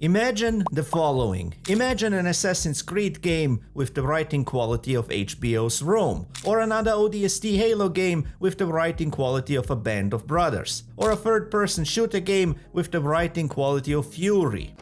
Imagine the following. Imagine an Assassin's Creed game with the writing quality of HBO's Rome, or another ODST Halo game with the writing quality of A Band of Brothers, or a third-person shooter game with the writing quality of Fury.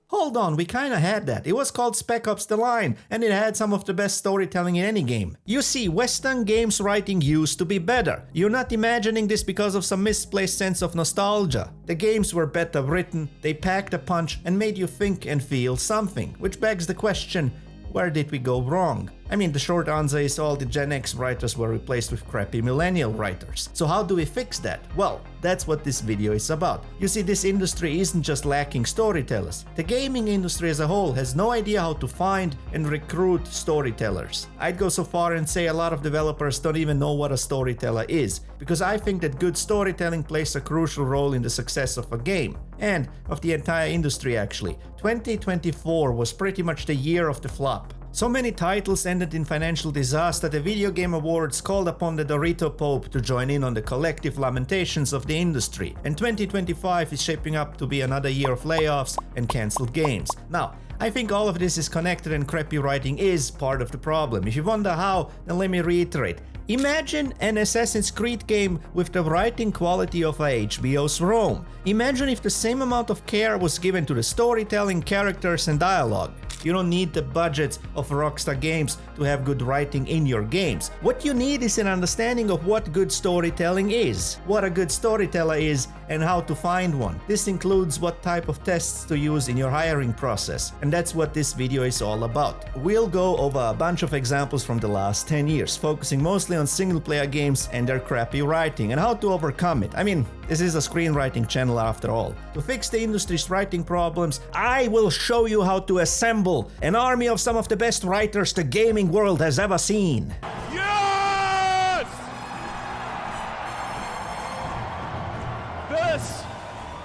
Hold on, we kinda had that. It was called Spec Ops: The Line, and it had some of the best storytelling in any game. You see, Western games writing used to be better. You're not imagining this because of some misplaced sense of nostalgia. The games were better written, they packed a punch and made you think and feel something, which begs the question, where did we go wrong? I mean, the short answer is all the Gen X writers were replaced with crappy millennial writers. So how do we fix that? Well, that's what this video is about. You see, this industry isn't just lacking storytellers. The gaming industry as a whole has no idea how to find and recruit storytellers. I'd go so far and say a lot of developers don't even know what a storyteller is, because I think that good storytelling plays a crucial role in the success of a game, and of the entire industry actually. 2024 was pretty much the year of the flop. So many titles ended in financial disaster, the Video Game Awards called upon the Dorito Pope to join in on the collective lamentations of the industry, and 2025 is shaping up to be another year of layoffs and cancelled games. Now, I think all of this is connected and crappy writing is part of the problem. If you wonder how, then let me reiterate. Imagine an Assassin's Creed game with the writing quality of a HBO's Rome. Imagine if the same amount of care was given to the storytelling, characters and dialogue. You don't need the budgets of Rockstar Games to have good writing in your games. What you need is an understanding of what good storytelling is, what a good storyteller is, and how to find one. This includes what type of tests to use in your hiring process, and that's what this video is all about. We'll go over a bunch of examples from the last 10 years, focusing mostly on single-player games and their crappy writing, and how to overcome it. I mean, this is a screenwriting channel after all. To fix the industry's writing problems, I will show you how to assemble an army of some of the best writers the gaming world has ever seen. Yes!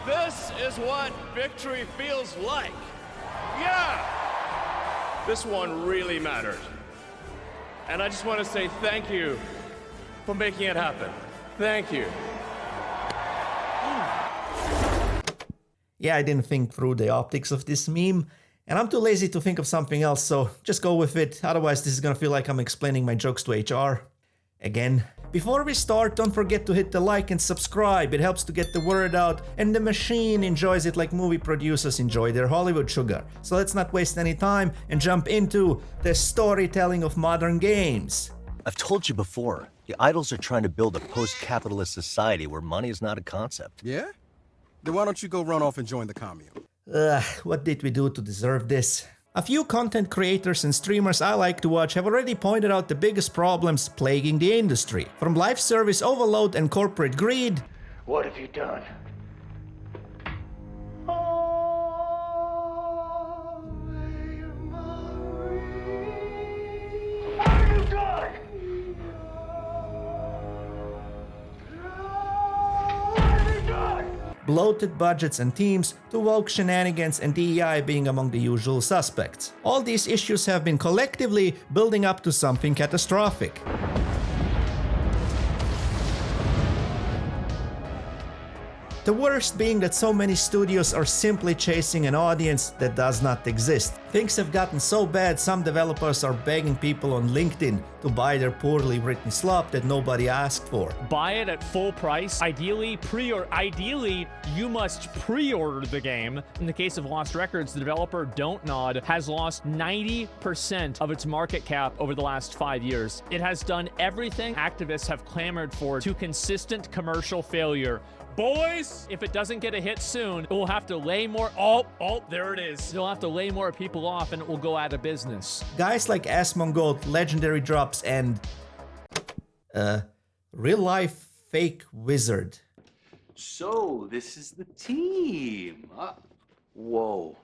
This is what victory feels like. Yeah! This one really mattered. And I just want to say thank you for making it happen. Thank you. Yeah, I didn't think through the optics of this meme, and I'm too lazy to think of something else, so just go with it, otherwise this is gonna feel like I'm explaining my jokes to HR. Again. Before we start, don't forget to hit the like and subscribe, it helps to get the word out, and the machine enjoys it like movie producers enjoy their Hollywood sugar. So let's not waste any time and jump into the storytelling of modern games. I've told you before, the idols are trying to build a post-capitalist society where money is not a concept. Yeah? Then why don't you go run off and join the commune? What did we do to deserve this? A few content creators and streamers I like to watch have already pointed out the biggest problems plaguing the industry. From live service overload and corporate greed. What have you done? Bloated budgets and teams, to woke shenanigans and DEI being among the usual suspects. All these issues have been collectively building up to something catastrophic. The worst being that so many studios are simply chasing an audience that does not exist. Things have gotten so bad, some developers are begging people on LinkedIn to buy their poorly written slop that nobody asked for. Buy it at full price. Ideally, you must pre-order the game. In the case of Lost Records, the developer Don't Nod has lost 90% of its market cap over the last 5 years. It has done everything activists have clamored for to consistent commercial failure. Boys, if it doesn't get a hit soon, it will have to lay more... Oh, there it is. It'll have to lay more people off and it will go out of business. Guys like Asmongold, Legendary Drops, and... real-life fake wizard. So, this is the team. Whoa.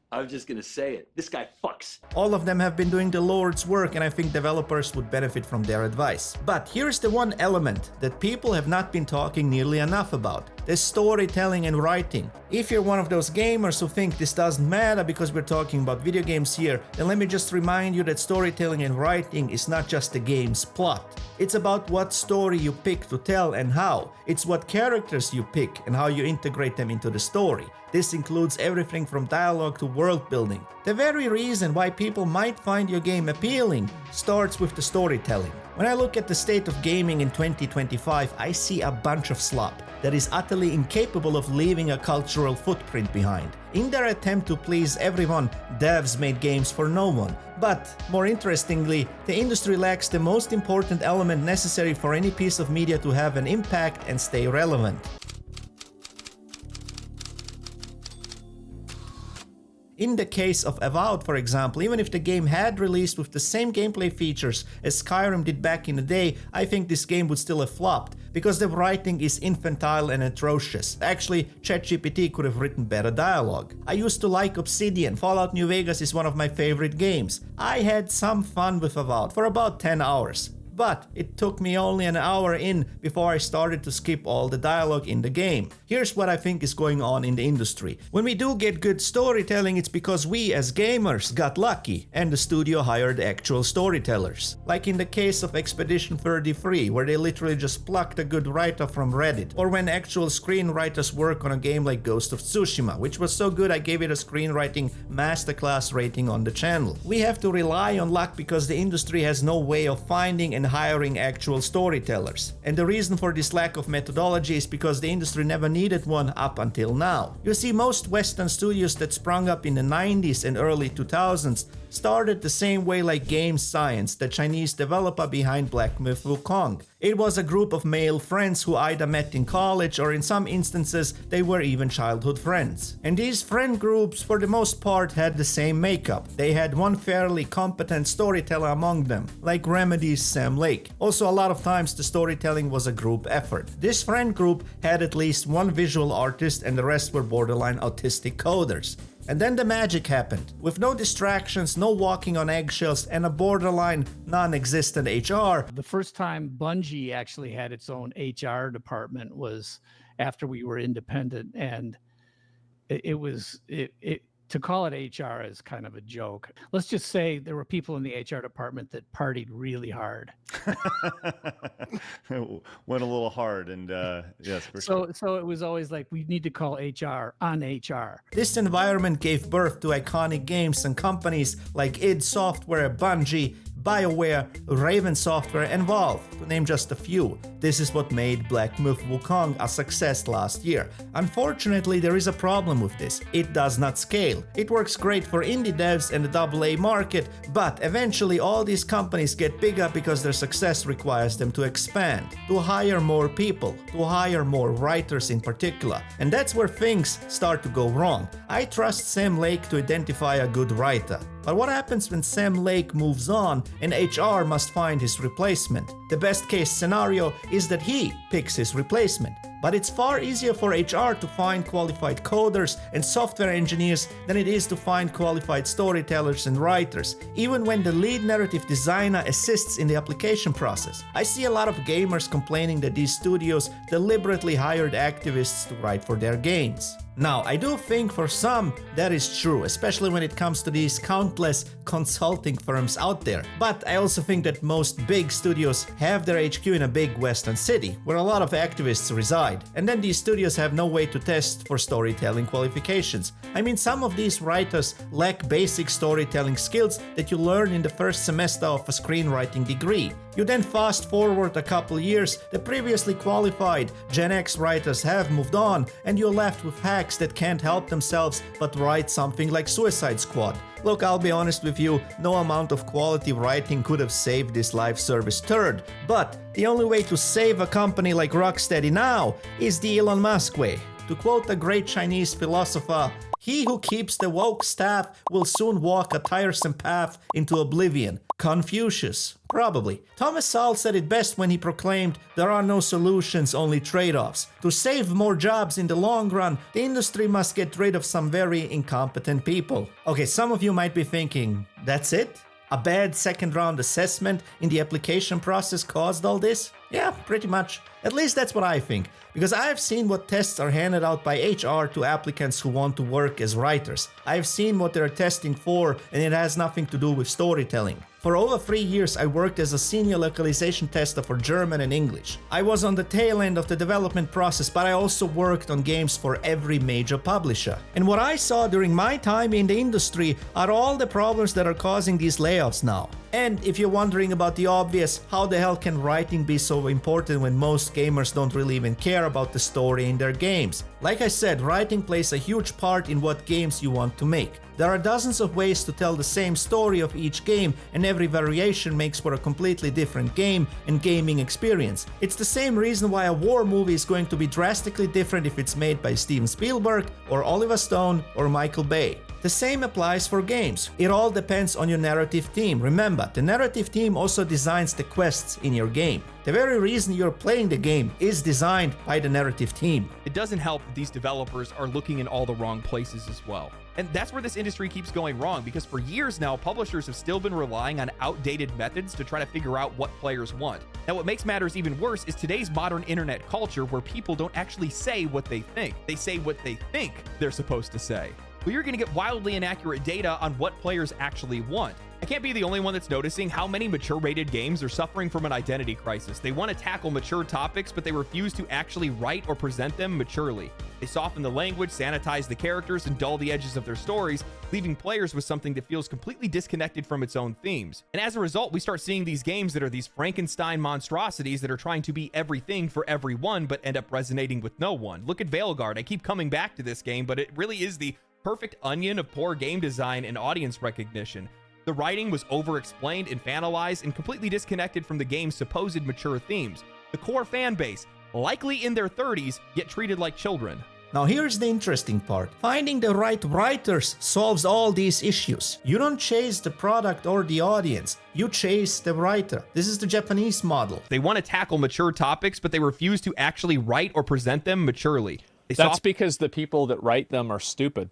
I was just gonna say it. This guy fucks. All of them have been doing the Lord's work, and I think developers would benefit from their advice. But here's the one element that people have not been talking nearly enough about. the storytelling and writing. If you're one of those gamers who think this doesn't matter because we're talking about video games here, then let me just remind you that storytelling and writing is not just the game's plot. It's about what story you pick to tell and how. It's what characters you pick and how you integrate them into the story. This includes everything from dialogue to world building. The very reason why people might find your game appealing starts with the storytelling. When I look at the state of gaming in 2025, I see a bunch of slop that is utterly incapable of leaving a cultural footprint behind. In their attempt to please everyone, devs made games for no one. But, more interestingly, the industry lacks the most important element necessary for any piece of media to have an impact and stay relevant. In the case of Avowed, for example, even if the game had released with the same gameplay features as Skyrim did back in the day, I think this game would still have flopped, because the writing is infantile and atrocious. Actually, ChatGPT could have written better dialogue. I used to like Obsidian. Fallout New Vegas is one of my favorite games. I had some fun with Avowed for about 10 hours. But it took me only an hour in before I started to skip all the dialogue in the game. Here's what I think is going on in the industry. When we do get good storytelling, it's because we as gamers got lucky and the studio hired actual storytellers. Like in the case of Expedition 33, where they literally just plucked a good writer from Reddit. Or when actual screenwriters work on a game like Ghost of Tsushima, which was so good I gave it a screenwriting masterclass rating on the channel. We have to rely on luck because the industry has no way of finding and hiring actual storytellers. And the reason for this lack of methodology is because the industry never needed one up until now. You see, most Western studios that sprung up in the 90s and early 2000s started the same way like Game Science, the Chinese developer behind Black Myth Wukong. It was a group of male friends who either met in college or in some instances they were even childhood friends. And these friend groups for the most part had the same makeup. They had one fairly competent storyteller among them, like Remedy's Sam Lake. Also, a lot of times the storytelling was a group effort. This friend group had at least one visual artist and the rest were borderline autistic coders. And then the magic happened. With no distractions, no walking on eggshells, and a borderline non-existent HR. The first time Bungie actually had its own HR department was after we were independent, and to call it HR is kind of a joke. Let's just say there were people in the HR department that partied really hard. Went a little hard, and yes, for sure. So it was always like, we need to call HR on HR. This environment gave birth to iconic games and companies like id Software, Bungie, BioWare, Raven Software, and Valve, to name just a few. This is what made Black Myth Wukong a success last year. Unfortunately, there is a problem with this. It does not scale. It works great for indie devs and the AA market, but eventually all these companies get bigger because their success requires them to expand, to hire more people, to hire more writers in particular. And that's where things start to go wrong. I trust Sam Lake to identify a good writer. But what happens when Sam Lake moves on and HR must find his replacement? The best case scenario is that he picks his replacement. But it's far easier for HR to find qualified coders and software engineers than it is to find qualified storytellers and writers, even when the lead narrative designer assists in the application process. I see a lot of gamers complaining that these studios deliberately hired activists to write for their games. Now, I do think for some that is true, especially when it comes to these countless consulting firms out there. But I also think that most big studios have their HQ in a big western city, where a lot of activists reside. And then these studios have no way to test for storytelling qualifications. I mean, some of these writers lack basic storytelling skills that you learn in the first semester of a screenwriting degree. You then fast forward a couple years, the previously qualified Gen X writers have moved on, and you're left with hacks that can't help themselves but write something like Suicide Squad. Look, I'll be honest with you, no amount of quality writing could have saved this live service turd, but the only way to save a company like Rocksteady now is the Elon Musk way. To quote a great Chinese philosopher, "He who keeps the woke staff will soon walk a tiresome path into oblivion." Confucius. Probably. Thomas Sowell said it best when he proclaimed, "There are no solutions, only trade-offs. To save more jobs in the long run, the industry must get rid of some very incompetent people." Okay, some of you might be thinking, that's it? A bad second round assessment in the application process caused all this? Yeah, pretty much. At least that's what I think. Because I've seen what tests are handed out by HR to applicants who want to work as writers. I've seen what they're testing for, and it has nothing to do with storytelling. For over 3 years, I worked as a senior localization tester for German and English. I was on the tail end of the development process, but I also worked on games for every major publisher. And what I saw during my time in the industry are all the problems that are causing these layoffs now. And if you're wondering about the obvious, how the hell can writing be so important when most gamers don't really even care about the story in their games? Like I said, writing plays a huge part in what games you want to make. There are dozens of ways to tell the same story of each game, and every variation makes for a completely different game and gaming experience. It's the same reason why a war movie is going to be drastically different if it's made by Steven Spielberg or Oliver Stone or Michael Bay. The same applies for games. It all depends on your narrative team. Remember, the narrative team also designs the quests in your game. The very reason you're playing the game is designed by the narrative team. It doesn't help that these developers are looking in all the wrong places as well. And that's where this industry keeps going wrong, because for years now, publishers have still been relying on outdated methods to try to figure out what players want. Now, what makes matters even worse is today's modern internet culture, where people don't actually say what they think. They say what they think they're supposed to say. Well, you're going to get wildly inaccurate data on what players actually want. I can't be the only one that's noticing how many mature-rated games are suffering from an identity crisis. They want to tackle mature topics, but they refuse to actually write or present them maturely. They soften the language, sanitize the characters, and dull the edges of their stories, leaving players with something that feels completely disconnected from its own themes. And as a result, we start seeing these games that are these Frankenstein monstrosities that are trying to be everything for everyone, but end up resonating with no one. Look at Veilguard. I keep coming back to this game, but it really is the perfect onion of poor game design and audience recognition. The writing was over-explained, infantilized, and completely disconnected from the game's supposed mature themes. The core fan base, likely in their 30s, get treated like children. Now here's the interesting part. Finding the right writers solves all these issues. You don't chase the product or the audience, you chase the writer. This is the Japanese model. They want to tackle mature topics, but they refuse to actually write or present them maturely. That's because the people that write them are stupid.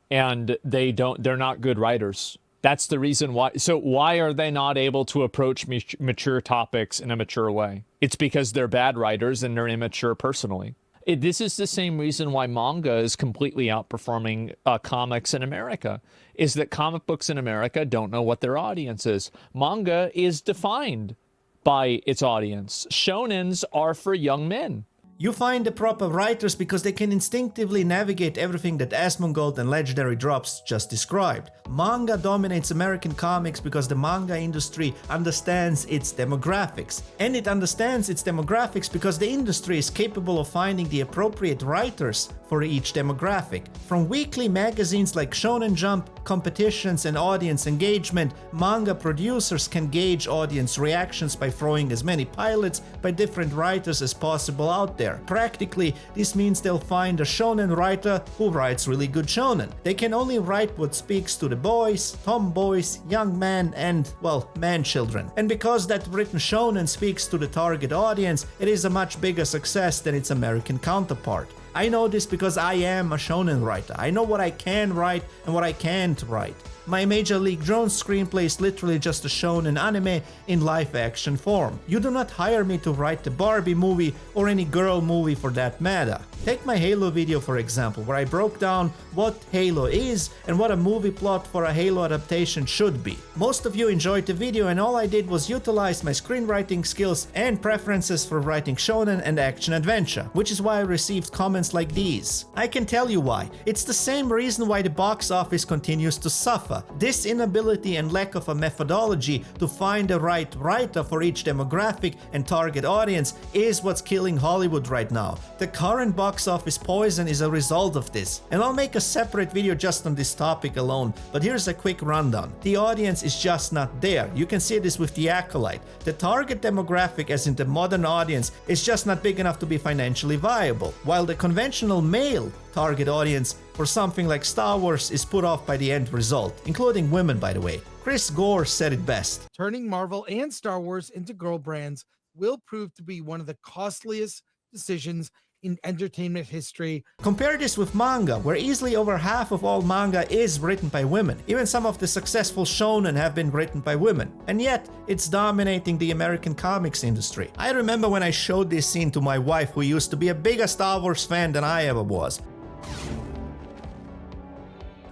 And they're not good writers. That's the reason why. So why are they not able to approach mature topics in a mature way? It's because they're bad writers and they're immature personally. This is the same reason why manga is completely outperforming comics in America, is that comic books in America don't know what their audience is. Manga is defined by its audience. Shonens are for young men. You find the proper writers because they can instinctively navigate everything that Asmongold and Legendary Drops just described. Manga dominates American comics because the manga industry understands its demographics. And it understands its demographics because the industry is capable of finding the appropriate writers for each demographic. From weekly magazines like Shonen Jump, competitions, and audience engagement, manga producers can gauge audience reactions by throwing as many pilots by different writers as possible out there. Practically, this means they'll find a shonen writer who writes really good shonen. They can only write what speaks to the boys, tomboys, young men, and, well, man-children. And because that written shonen speaks to the target audience, it is a much bigger success than its American counterpart. I know this because I am a shonen writer. I know what I can write and what I can't write. My Major League Drone screenplay is literally just a shonen anime in live-action form. You do not hire me to write the Barbie movie or any girl movie for that matter. Take my Halo video for example, where I broke down what Halo is and what a movie plot for a Halo adaptation should be. Most of you enjoyed the video and all I did was utilize my screenwriting skills and preferences for writing shonen and action-adventure, which is why I received comments like these. I can tell you why. It's the same reason why the box office continues to suffer. This inability and lack of a methodology to find the right writer for each demographic and target audience is what's killing Hollywood right now. The current box office poison is a result of this, and I'll make a separate video just on this topic alone, but here's a quick rundown. The audience is just not there. You can see this with The Acolyte. The target demographic, as in the modern audience, is just not big enough to be financially viable, while the conventional male target audience for something like Star Wars is put off by the end result, including women, by the way. Chris Gore said it best. Turning Marvel and Star Wars into girl brands will prove to be one of the costliest decisions in entertainment history. Compare this with manga, where easily over half of all manga is written by women. Even some of the successful shonen have been written by women. And yet, it's dominating the American comics industry. I remember when I showed this scene to my wife, who used to be a bigger Star Wars fan than I ever was.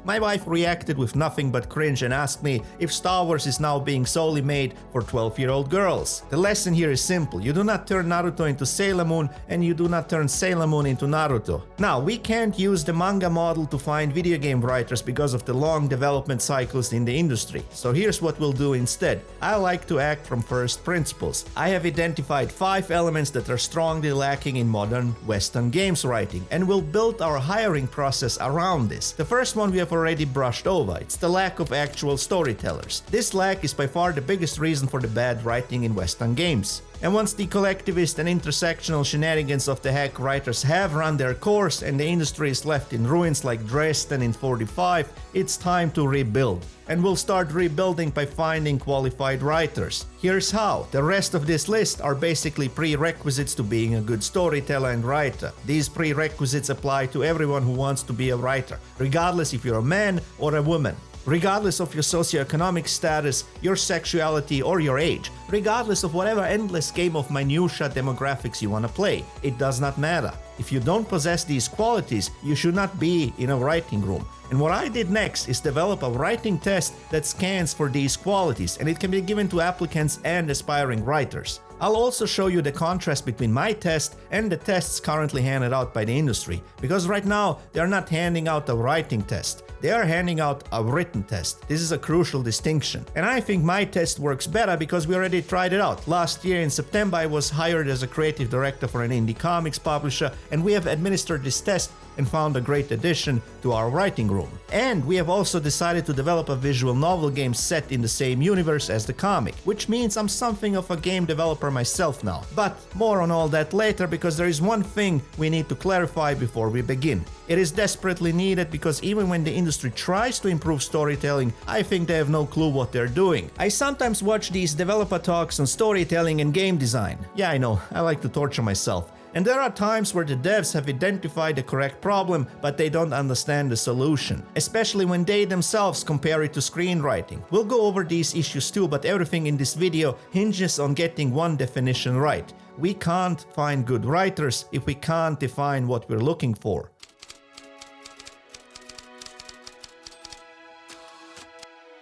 My wife reacted with nothing but cringe and asked me if Star Wars is now being solely made for 12-year-old girls. The lesson here is simple. You do not turn Naruto into Sailor Moon, and you do not turn Sailor Moon into Naruto. Now, we can't use the manga model to find video game writers because of the long development cycles in the industry. So here's what we'll do instead. I like to act from first principles. I have identified 5 elements that are strongly lacking in modern Western games writing, and we'll build our hiring process around this. The first one we have already brushed over. It's the lack of actual storytellers. This lack is by far the biggest reason for the bad writing in Western games. And once the collectivist and intersectional shenanigans of the hack writers have run their course and the industry is left in ruins like Dresden in 45, it's time to rebuild. And we'll start rebuilding by finding qualified writers. Here's how. The rest of this list are basically prerequisites to being a good storyteller and writer. These prerequisites apply to everyone who wants to be a writer, regardless if you're a man or a woman. Regardless of your socioeconomic status, your sexuality, or your age, regardless of whatever endless game of minutia demographics you want to play, it does not matter. If you don't possess these qualities, you should not be in a writing room. And what I did next is develop a writing test that scans for these qualities, and it can be given to applicants and aspiring writers. I'll also show you the contrast between my test and the tests currently handed out by the industry, because right now they're not handing out a writing test. They are handing out a written test. This is a crucial distinction. And I think my test works better because we already tried it out. Last year in September, I was hired as a creative director for an indie comics publisher, and we have administered this test and found a great addition to our writing room. And we have also decided to develop a visual novel game set in the same universe as the comic, which means I'm something of a game developer myself now. But more on all that later, because there is one thing we need to clarify before we begin. It is desperately needed because even when the industry tries to improve storytelling, I think they have no clue what they're doing. I sometimes watch these developer talks on storytelling and game design. Yeah, I know, I like to torture myself. And there are times where the devs have identified the correct problem, but they don't understand the solution, especially when they themselves compare it to screenwriting. We'll go over these issues too, but everything in this video hinges on getting one definition right. We can't find good writers if we can't define what we're looking for.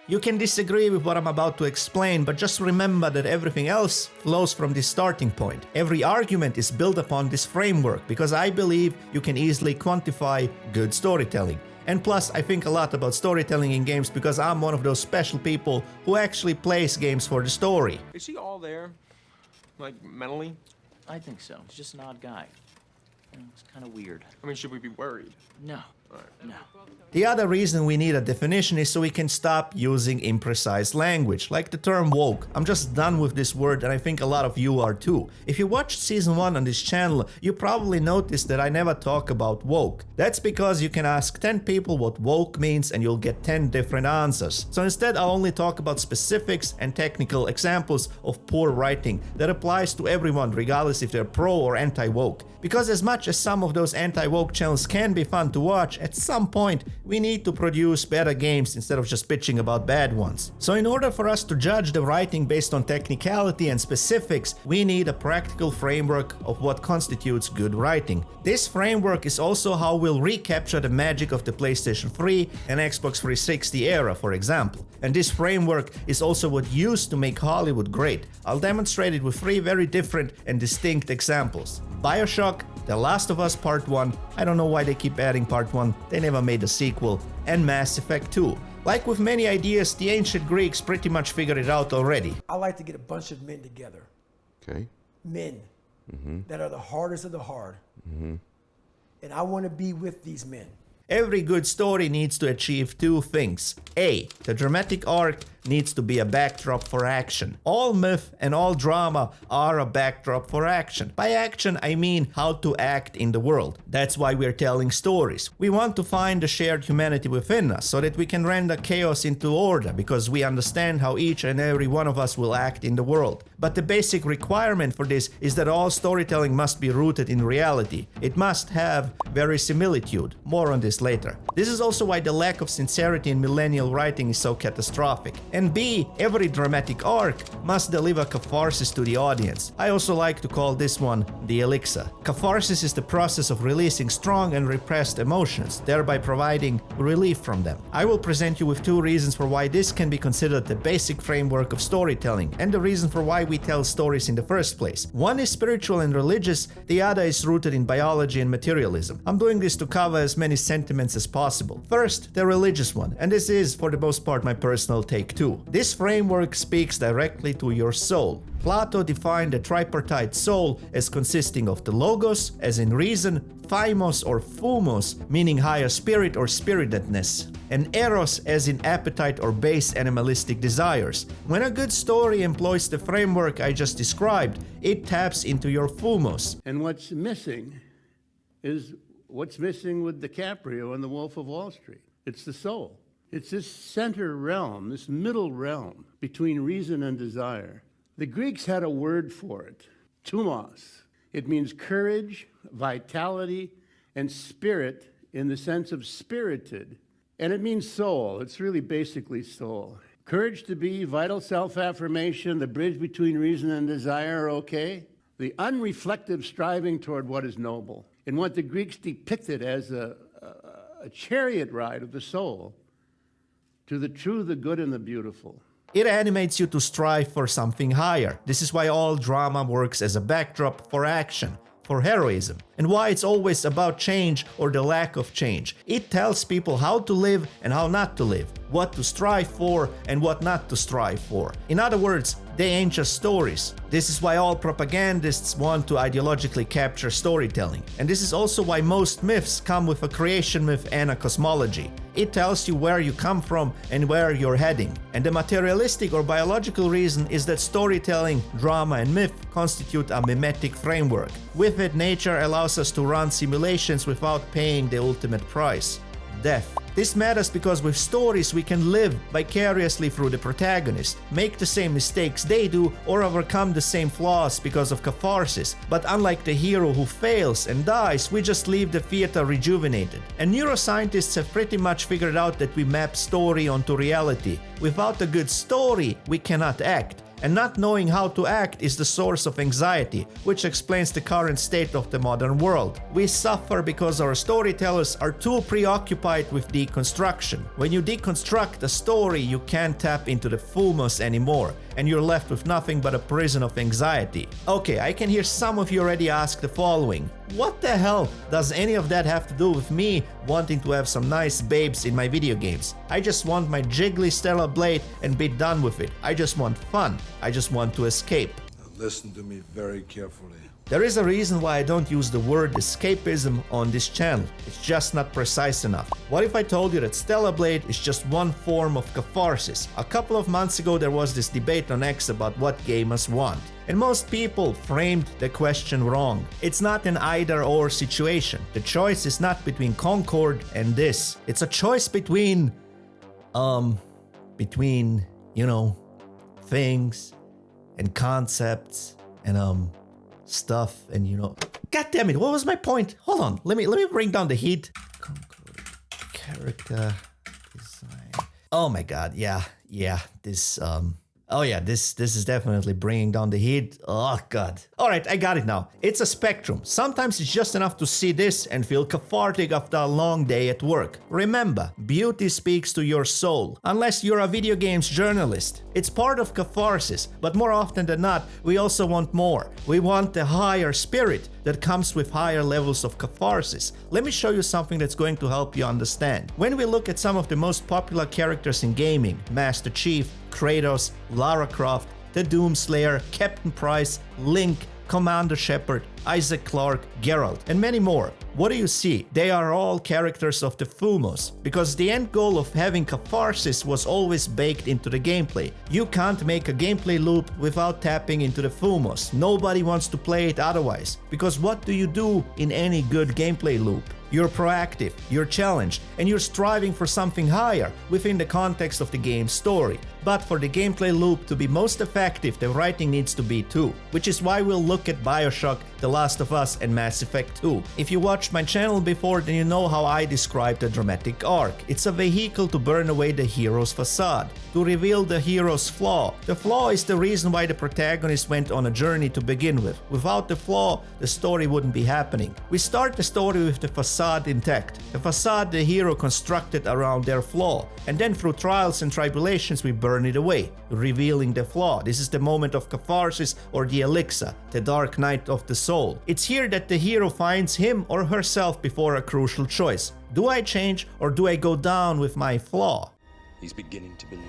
You can disagree with what I'm about to explain, but just remember that everything else flows from this starting point. Every argument is built upon this framework because I believe you can easily quantify good storytelling. And plus, I think a lot about storytelling in games because I'm one of those special people who actually plays games for the story. Is he all there? Like, mentally? I think so. He's just an odd guy. It's kind of weird. I mean, should we be worried? No. No. The other reason we need a definition is so we can stop using imprecise language, like the term woke. I'm just done with this word, and I think a lot of you are too. If you watched season 1 on this channel, you probably noticed that I never talk about woke. That's because you can ask 10 people what woke means and you'll get 10 different answers. So instead, I'll only talk about specifics and technical examples of poor writing that applies to everyone, regardless if they're pro or anti-woke. Because as much as some of those anti-woke channels can be fun to watch, at some point we need to produce better games instead of just bitching about bad ones. So in order for us to judge the writing based on technicality and specifics, we need a practical framework of what constitutes good writing. This framework is also how we'll recapture the magic of the PlayStation 3 and Xbox 360 era, for example. And this framework is also what used to make Hollywood great. I'll demonstrate it with 3 very different and distinct examples. BioShock, The Last of Us Part 1, I don't know why they keep adding Part 1, they never made a sequel, and Mass Effect 2. Like with many ideas, the ancient Greeks pretty much figured it out already. I like to get a bunch of men together. Okay. Men that are the hardest of the hard. And I want to be with these men. Every good story needs to achieve 2 things. A, the dramatic arc needs to be a backdrop for action. All myth and all drama are a backdrop for action. By action, I mean how to act in the world. That's why we're telling stories. We want to find the shared humanity within us so that we can render chaos into order, because we understand how each and every one of us will act in the world. But the basic requirement for this is that all storytelling must be rooted in reality. It must have verisimilitude. More on this later. This is also why the lack of sincerity in millennial writing is so catastrophic. And B, every dramatic arc must deliver catharsis to the audience. I also like to call this one the elixir. Catharsis is the process of releasing strong and repressed emotions, thereby providing relief from them. I will present you with 2 reasons for why this can be considered the basic framework of storytelling, and the reason for why we tell stories in the first place. One is spiritual and religious, the other is rooted in biology and materialism. I'm doing this to cover as many sentiments as possible. First, the religious one, and this is for the most part my personal take too. This framework speaks directly to your soul. Plato defined the tripartite soul as consisting of the logos, as in reason, thymos or thumos, meaning higher spirit or spiritedness, and eros as in appetite or base animalistic desires. When a good story employs the framework I just described, it taps into your thumos. And what's missing is what's missing with DiCaprio and The Wolf of Wall Street. It's the soul. It's this center realm, this middle realm between reason and desire. The Greeks had a word for it, thumos. It means courage, vitality, and spirit in the sense of spirited. And it means soul. It's really basically soul. Courage to be, vital self-affirmation, the bridge between reason and desire, okay? The unreflective striving toward what is noble. And what the Greeks depicted as a chariot ride of the soul to the true, the good, and the beautiful. It animates you to strive for something higher. This is why all drama works as a backdrop for action, for heroism, and why it's always about change or the lack of change. It tells people how to live and how not to live, what to strive for and what not to strive for. In other words, they ain't just stories. This is why all propagandists want to ideologically capture storytelling. And this is also why most myths come with a creation myth and a cosmology. It tells you where you come from and where you're heading. And the materialistic or biological reason is that storytelling, drama, and myth constitute a mimetic framework. With it, nature allows us to run simulations without paying the ultimate price: death. This matters because with stories we can live vicariously through the protagonist, make the same mistakes they do, or overcome the same flaws because of catharsis. But unlike the hero who fails and dies, we just leave the theater rejuvenated. And neuroscientists have pretty much figured out that we map story onto reality. Without a good story, we cannot act. And not knowing how to act is the source of anxiety, which explains the current state of the modern world. We suffer because our storytellers are too preoccupied with deconstruction. When you deconstruct a story, you can't tap into the thumos anymore, and you're left with nothing but a prison of anxiety. Okay, I can hear some of you already ask the following: what the hell does any of that have to do with me wanting to have some nice babes in my video games? I just want my jiggly Stellar Blade and be done with it. I just want fun. I just want to escape. Now listen to me very carefully. There is a reason why I don't use the word escapism on this channel. It's just not precise enough. What if I told you that Stellar Blade is just one form of catharsis? A couple of months ago there was this debate on X about what gamers want. And most people framed the question wrong. It's not an either-or situation. The choice is not between Concord and this. It's a choice between, things and concepts and stuff and God damn it, what was my point? Hold on, let me bring down the heat. Character design. Oh my god, yeah, this this is definitely bringing down the heat. Oh god. Alright, I got it now. It's a spectrum. Sometimes it's just enough to see this and feel cathartic after a long day at work. Remember, beauty speaks to your soul. Unless you're a video games journalist. It's part of catharsis, but more often than not, we also want more. We want the higher spirit that comes with higher levels of catharsis. Let me show you something that's going to help you understand. When we look at some of the most popular characters in gaming, Master Chief, Kratos, Lara Croft, the Doomslayer, Captain Price, Link, Commander Shepard, Isaac Clarke, Geralt, and many more. What do you see? They are all characters of the Fumos, because the end goal of having catharsis was always baked into the gameplay. You can't make a gameplay loop without tapping into the Fumos. Nobody wants to play it otherwise, because what do you do in any good gameplay loop? You're proactive, you're challenged, and you're striving for something higher within the context of the game's story. But for the gameplay loop to be most effective, the writing needs to be too, which is why we'll look at BioShock, The Last of Us, and Mass Effect 2. If you watched my channel before, then you know how I describe the dramatic arc. It's a vehicle to burn away the hero's facade, to reveal the hero's flaw. The flaw is the reason why the protagonist went on a journey to begin with. Without the flaw, the story wouldn't be happening. We start the story with the facade intact, the facade the hero constructed around their flaw, and then through trials and tribulations we burn it away, revealing the flaw. This is the moment of catharsis, or the elixir, the dark night of the soul. It's here that the hero finds him or herself before a crucial choice. Do I change, or do I go down with my flaw? He's beginning to believe.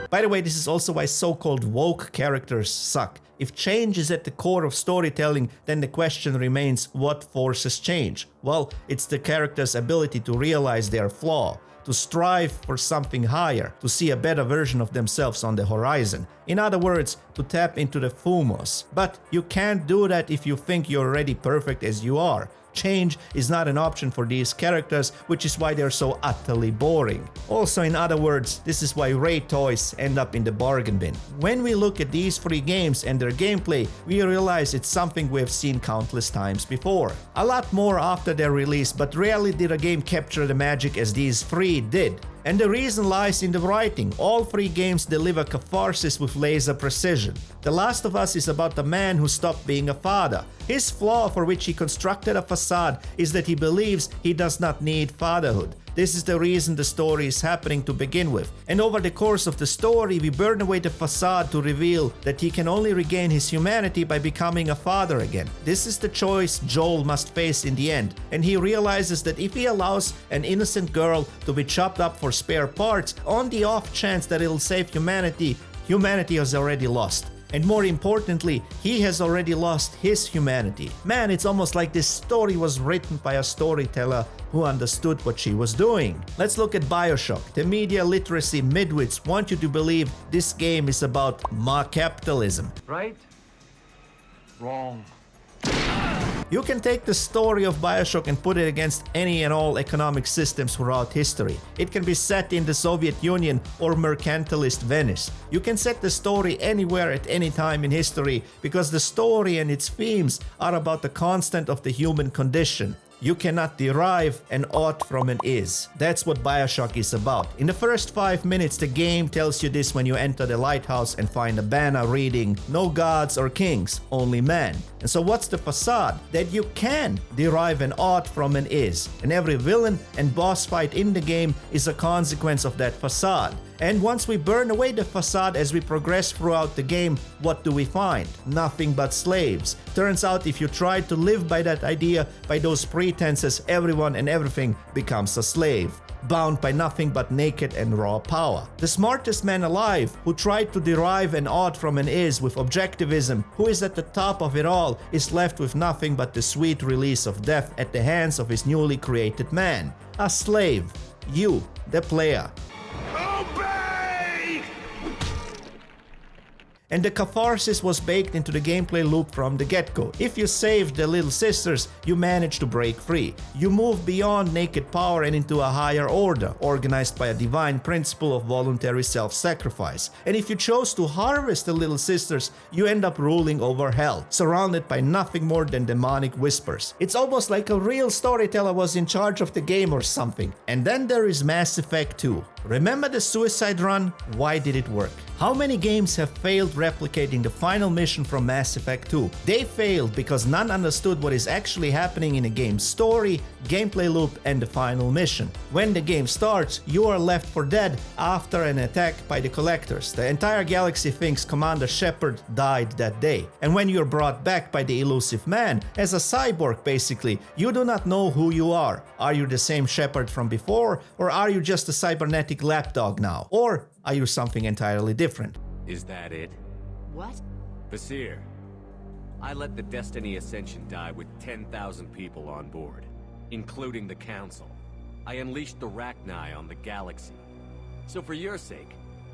By the way, this is also why so-called woke characters suck. If change is at the core of storytelling, then the question remains, what forces change? Well, it's the character's ability to realize their flaw, to strive for something higher, to see a better version of themselves on the horizon. In other words, to tap into the Fumos. But you can't do that if you think you're already perfect as you are. Change is not an option for these characters, which is why they're so utterly boring. Also, in other words, this is why Ray toys end up in the bargain bin. When we look at these three games and their gameplay, we realize it's something we've seen countless times before. A lot more after their release, but rarely did a game capture the magic as these three did. And the reason lies in the writing. All three games deliver catharsis with laser precision. The Last of Us is about the man who stopped being a father. His flaw, for which he constructed a facade, is that he believes he does not need fatherhood. This is the reason the story is happening to begin with. And over the course of the story, we burn away the facade to reveal that he can only regain his humanity by becoming a father again. This is the choice Joel must face in the end. And he realizes that if he allows an innocent girl to be chopped up for spare parts, on the off chance that it'll save humanity, humanity has already lost. And more importantly, he has already lost his humanity. Man, it's almost like this story was written by a storyteller who understood what she was doing. Let's look at BioShock. The media literacy midwits want you to believe this game is about mock capitalism. Right? Wrong. You can take the story of BioShock and put it against any and all economic systems throughout history. It can be set in the Soviet Union or mercantilist Venice. You can set the story anywhere at any time in history because the story and its themes are about the constant of the human condition. You cannot derive an ought from an is. That's what BioShock is about. In the first 5 minutes, the game tells you this when you enter the lighthouse and find a banner reading, "No gods or kings, only man." And so what's the facade? That you can derive an ought from an is. And every villain and boss fight in the game is a consequence of that facade. And once we burn away the facade as we progress throughout the game, what do we find? Nothing but slaves. Turns out if you try to live by that idea, by those pretenses, everyone and everything becomes a slave, bound by nothing but naked and raw power. The smartest man alive, who tried to derive an ought from an is with objectivism, who is at the top of it all, is left with nothing but the sweet release of death at the hands of his newly created man. A slave. You, the player. And the catharsis was baked into the gameplay loop from the get-go. If you saved the Little Sisters, you managed to break free. You move beyond naked power and into a higher order, organized by a divine principle of voluntary self-sacrifice. And if you chose to harvest the Little Sisters, you end up ruling over hell, surrounded by nothing more than demonic whispers. It's almost like a real storyteller was in charge of the game or something. And then there is Mass Effect 2. Remember the suicide run? Why did it work? How many games have failed replicating the final mission from Mass Effect 2? They failed because none understood what is actually happening in a game's story, gameplay loop, and the final mission. When the game starts, you are left for dead after an attack by the Collectors. The entire galaxy thinks Commander Shepard died that day. And when you're brought back by the elusive man, as a cyborg basically, you do not know who you are. Are you the same Shepard from before, or are you just a cybernetic lapdog now? Or Are you something entirely different? Is that it? What? Vasir, I let the Destiny Ascension die with 10,000 people on board, including the Council. I unleashed the Rachni on the galaxy. So for your sake,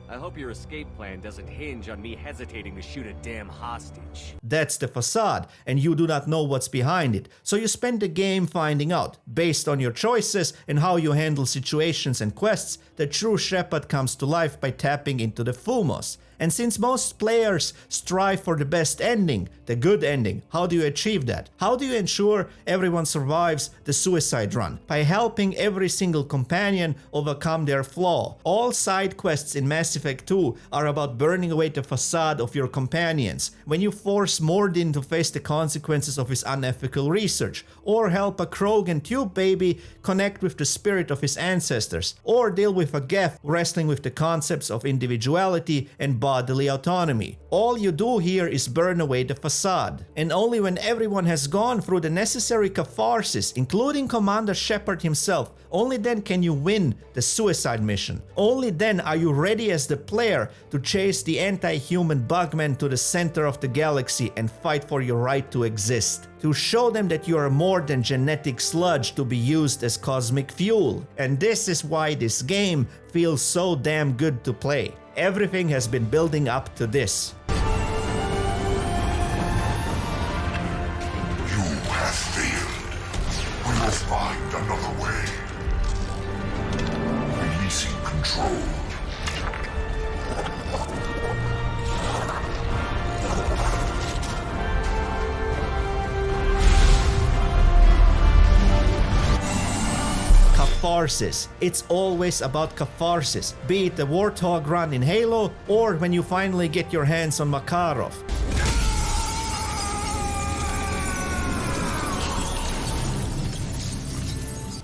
I hope your escape plan doesn't hinge on me hesitating to shoot a damn hostage. That's the facade, and you do not know what's behind it. So you spend the game finding out. Based on your choices and how you handle situations and quests, the true Shepard comes to life by tapping into the Fumos. And since most players strive for the best ending, the good ending, how do you achieve that? How do you ensure everyone survives the suicide run? By helping every single companion overcome their flaw. All side quests in Mass Effect 2 are about burning away the facade of your companions. When you force Mordin to face the consequences of his unethical research, or help a Krogan tube baby connect with the spirit of his ancestors, or deal with a Geth wrestling with the concepts of individuality and bodily autonomy. All you do here is burn away the facade. And only when everyone has gone through the necessary catharsis, including Commander Shepard himself, only then can you win the suicide mission. Only then are you ready as the player to chase the anti-human bugmen to the center of the galaxy and fight for your right to exist. To show them that you are more than genetic sludge to be used as cosmic fuel. And this is why this game feels so damn good to play. Everything has been building up to this. You have failed. We will find another way. Releasing control. Catharsis. It's always about catharsis, be it the Warthog run in Halo or when you finally get your hands on Makarov.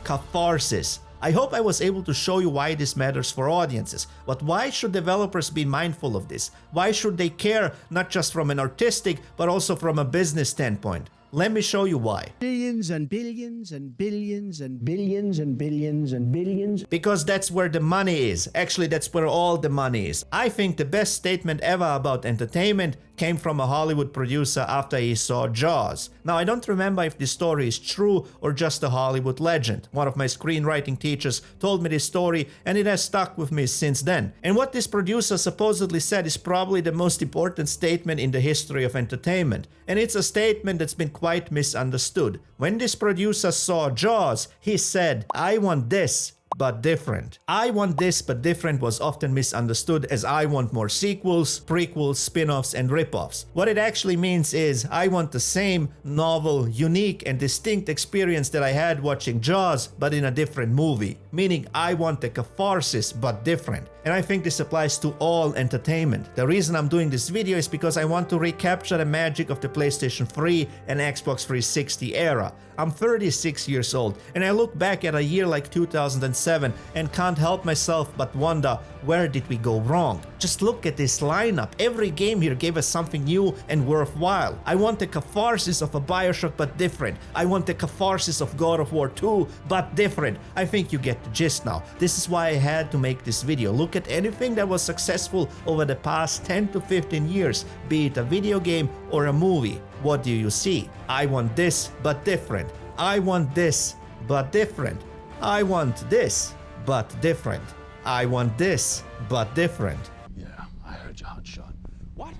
Catharsis. I hope I was able to show you why this matters for audiences, but why should developers be mindful of this? Why should they care not just from an artistic but also from a business standpoint? Let me show you why. Billions and billions and billions and billions and billions and billions. Because that's where the money is. Actually, that's where all the money is. I think the best statement ever about entertainment came from a Hollywood producer after he saw Jaws. Now, I don't remember if this story is true or just a Hollywood legend. One of my screenwriting teachers told me this story and it has stuck with me since then. And what this producer supposedly said is probably the most important statement in the history of entertainment. And it's a statement that's been quite misunderstood. When this producer saw Jaws, he said, "I want this, but different." I want this but different was often misunderstood as I want more sequels, prequels, spin-offs, and rip-offs. What it actually means is I want the same novel, unique, and distinct experience that I had watching Jaws, but in a different movie. Meaning I want the catharsis but different. And I think this applies to all entertainment. The reason I'm doing this video is because I want to recapture the magic of the PlayStation 3 and Xbox 360 era. I'm 36 years old, and I look back at a year like 2007 and can't help myself but wonder, where did we go wrong? Just look at this lineup. Every game here gave us something new and worthwhile. I want the catharsis of a BioShock but different. I want the catharsis of God of War 2 but different. I think you get the gist now. This is why I had to make this video. Look at anything that was successful over the past 10 to 15 years, be it a video game or a movie. What do you see? I want this but different. I want this but different. I want this but different. I want this but different. Yeah, I heard you, Hotshot. What?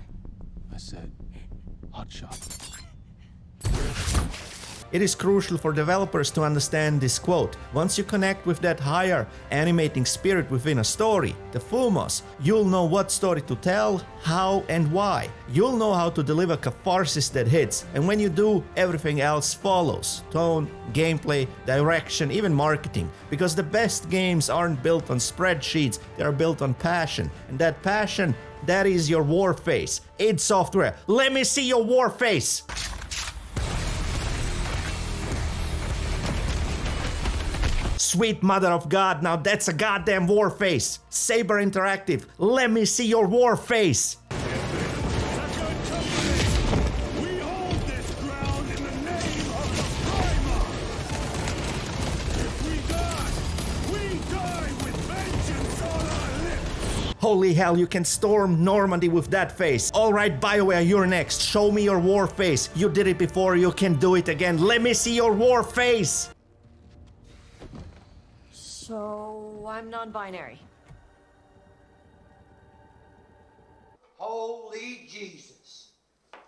I said, Hotshot. It is crucial for developers to understand this quote. Once you connect with that higher animating spirit within a story, the Fumos, you'll know what story to tell, how and why. You'll know how to deliver catharsis that hits, and when you do, everything else follows. Tone, gameplay, direction, even marketing. Because the best games aren't built on spreadsheets, they are built on passion. And that passion, that is your war face. id Software, let me see your war face! Sweet mother of God, now that's a goddamn war face. Saber Interactive, let me see your war face. Holy hell, you can storm Normandy with that face. Alright, BioWare, you're next. Show me your war face. You did it before, you can do it again. Let me see your war face! So, I'm non-binary. Holy Jesus.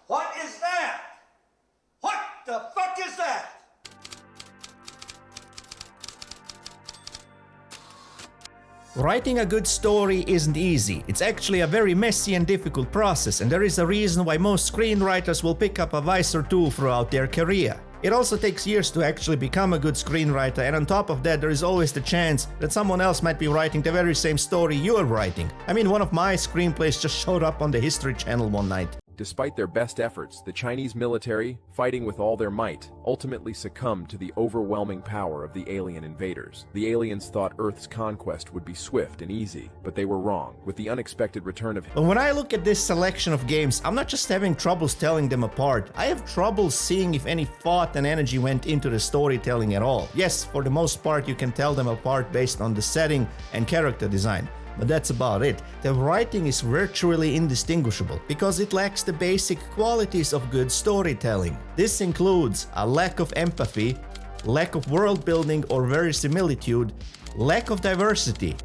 What is that? What the fuck is that? Writing a good story isn't easy. It's actually a very messy and difficult process, and there is a reason why most screenwriters will pick up a vice or two throughout their career. It also takes years to actually become a good screenwriter, and on top of that there is always the chance that someone else might be writing the very same story you're writing. I mean, one of my screenplays just showed up on the History Channel one night. Despite their best efforts, the Chinese military, fighting with all their might, ultimately succumbed to the overwhelming power of the alien invaders. The aliens thought Earth's conquest would be swift and easy, but they were wrong, with the unexpected return of... But when I look at this selection of games, I'm not just having troubles telling them apart, I have trouble seeing if any thought and energy went into the storytelling at all. Yes, for the most part you can tell them apart based on the setting and character design. But that's about it. The writing is virtually indistinguishable because it lacks the basic qualities of good storytelling. This includes a lack of empathy, lack of world building or verisimilitude, lack of diversity.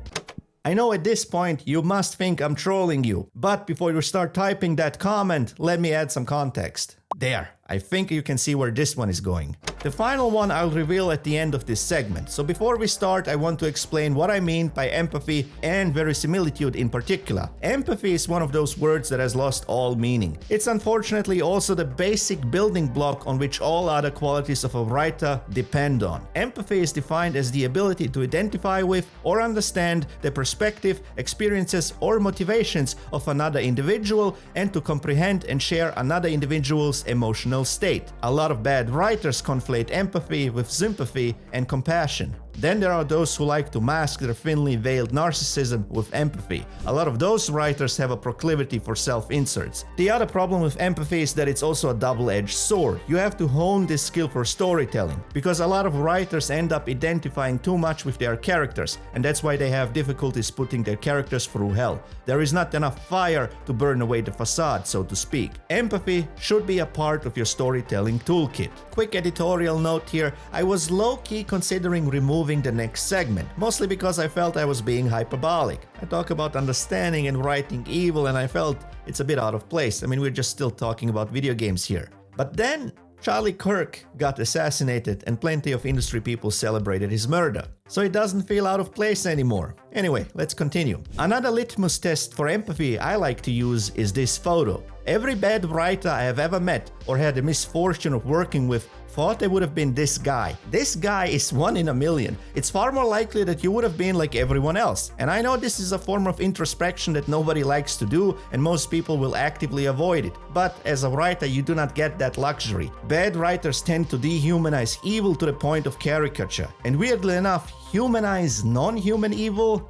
I know at this point you must think I'm trolling you, but before you start typing that comment, let me add some context. There, I think you can see where this one is going. The final one I'll reveal at the end of this segment, so before we start I want to explain what I mean by empathy and verisimilitude in particular. Empathy is one of those words that has lost all meaning. It's unfortunately also the basic building block on which all other qualities of a writer depend on. Empathy is defined as the ability to identify with or understand the perspective, experiences or motivations of another individual and to comprehend and share another individual's emotional state. A lot of bad writers conflate empathy with sympathy and compassion. Then there are those who like to mask their thinly veiled narcissism with empathy. A lot of those writers have a proclivity for self-inserts. The other problem with empathy is that it's also a double-edged sword. You have to hone this skill for storytelling, because a lot of writers end up identifying too much with their characters, and that's why they have difficulties putting their characters through hell. There is not enough fire to burn away the facade, so to speak. Empathy should be a part of your storytelling toolkit. Quick editorial note here, I was low-key considering removing the next segment, mostly because I felt I was being hyperbolic. I talk about understanding and writing evil and I felt it's a bit out of place. I mean, we're just still talking about video games here. But then Charlie Kirk got assassinated and plenty of industry people celebrated his murder. So it doesn't feel out of place anymore. Anyway, let's continue. Another litmus test for empathy I like to use is this photo. Every bad writer I have ever met or had the misfortune of working with thought they would have been this guy. This guy is 1 in a million. It's far more likely that you would have been like everyone else. And I know this is a form of introspection that nobody likes to do and most people will actively avoid it. But as a writer, you do not get that luxury. Bad writers tend to dehumanize evil to the point of caricature. And weirdly enough, humanize non-human evil?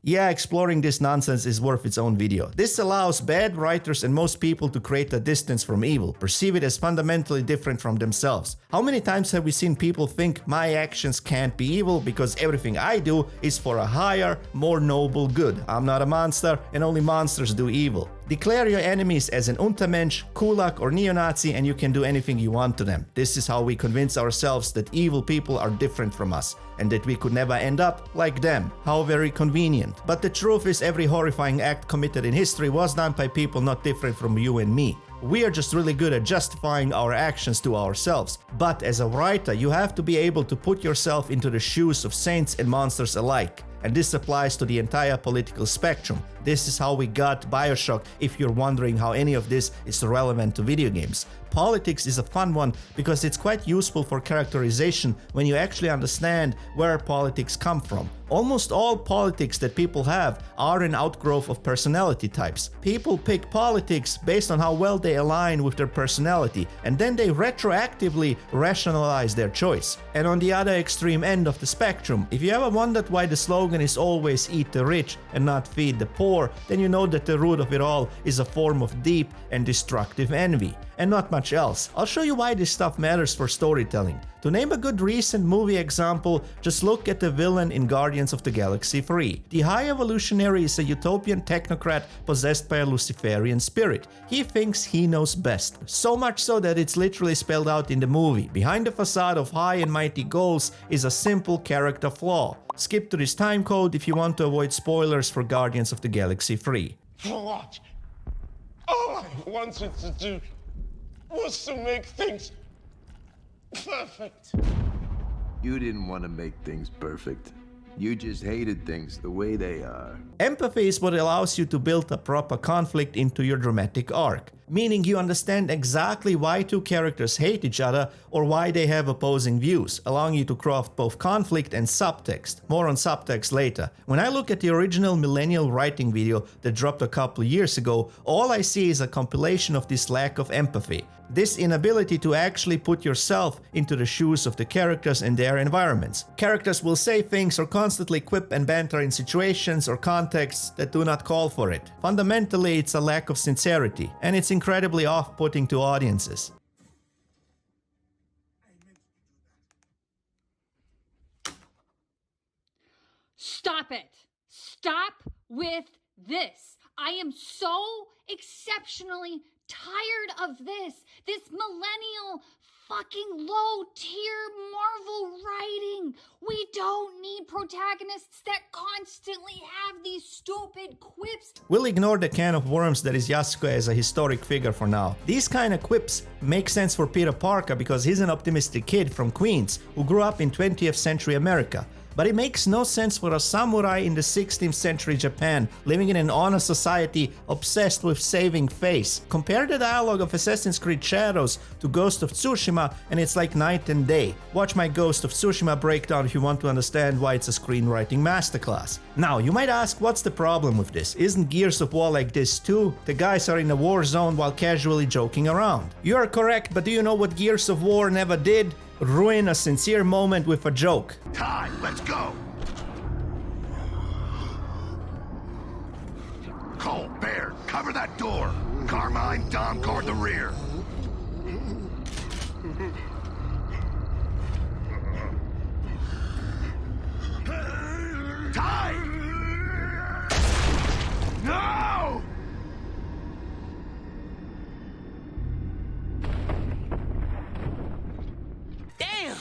Yeah, exploring this nonsense is worth its own video. This allows bad writers and most people to create a distance from evil, perceive it as fundamentally different from themselves. How many times have we seen people think my actions can't be evil because everything I do is for a higher, more noble good? I'm not a monster and only monsters do evil. Declare your enemies as an Untermensch, Kulak or neo-Nazi and you can do anything you want to them. This is how we convince ourselves that evil people are different from us and that we could never end up like them. How very convenient. But the truth is every horrifying act committed in history was done by people not different from you and me. We are just really good at justifying our actions to ourselves. But as a writer, you have to be able to put yourself into the shoes of saints and monsters alike. And this applies to the entire political spectrum. This is how we got BioShock, if you're wondering how any of this is relevant to video games. Politics is a fun one because it's quite useful for characterization when you actually understand where politics come from. Almost all politics that people have are an outgrowth of personality types. People pick politics based on how well they align with their personality, and then they retroactively rationalize their choice. And on the other extreme end of the spectrum, if you ever wondered why the slogan is always eat the rich and not feed the poor, then you know that the root of it all is a form of deep and destructive envy. and not much else. I'll show you why this stuff matters for storytelling. To name a good recent movie example, just look at the villain in Guardians of the Galaxy 3. The High Evolutionary is a utopian technocrat possessed by a Luciferian spirit. He thinks he knows best, so much so that it's literally spelled out in the movie. Behind the facade of high and mighty goals is a simple character flaw. Skip to this time code if you want to avoid spoilers for Guardians of the Galaxy 3. For what? All I wanted to do was to make things perfect. You didn't want to make things perfect. You just hated things the way they are. Empathy is what allows you to build a proper conflict into your dramatic arc, meaning you understand exactly why two characters hate each other or why they have opposing views, allowing you to craft both conflict and subtext. More on subtext later. When I look at the original Millennial writing video that dropped a couple years ago, all I see is a compilation of this lack of empathy. This inability to actually put yourself into the shoes of the characters and their environments. Characters will say things or constantly quip and banter in situations or contexts that do not call for it. Fundamentally, it's a lack of sincerity, and it's incredibly off-putting to audiences. Stop it! Stop with this! I am so exceptionally tired of this millennial fucking low-tier Marvel writing. We don't need protagonists that constantly have these stupid quips. We'll ignore the can of worms that is Yasuko as a historic figure for now. These kind of quips make sense for Peter Parker because he's an optimistic kid from Queens who grew up in 20th century America. But it makes no sense for a samurai in the 16th century Japan, living in an honor society obsessed with saving face. Compare the dialogue of Assassin's Creed Shadows to Ghost of Tsushima and it's like night and day. Watch my Ghost of Tsushima breakdown if you want to understand why it's a screenwriting masterclass. Now, you might ask, what's the problem with this? Isn't Gears of War like this too? The guys are in a war zone while casually joking around. You are correct, but do you know what Gears of War never did? Ruin a sincere moment with a joke. Ty, let's go! Cole, Baird, cover that door! Carmine, Dom, guard the rear! Ty! No! Damn!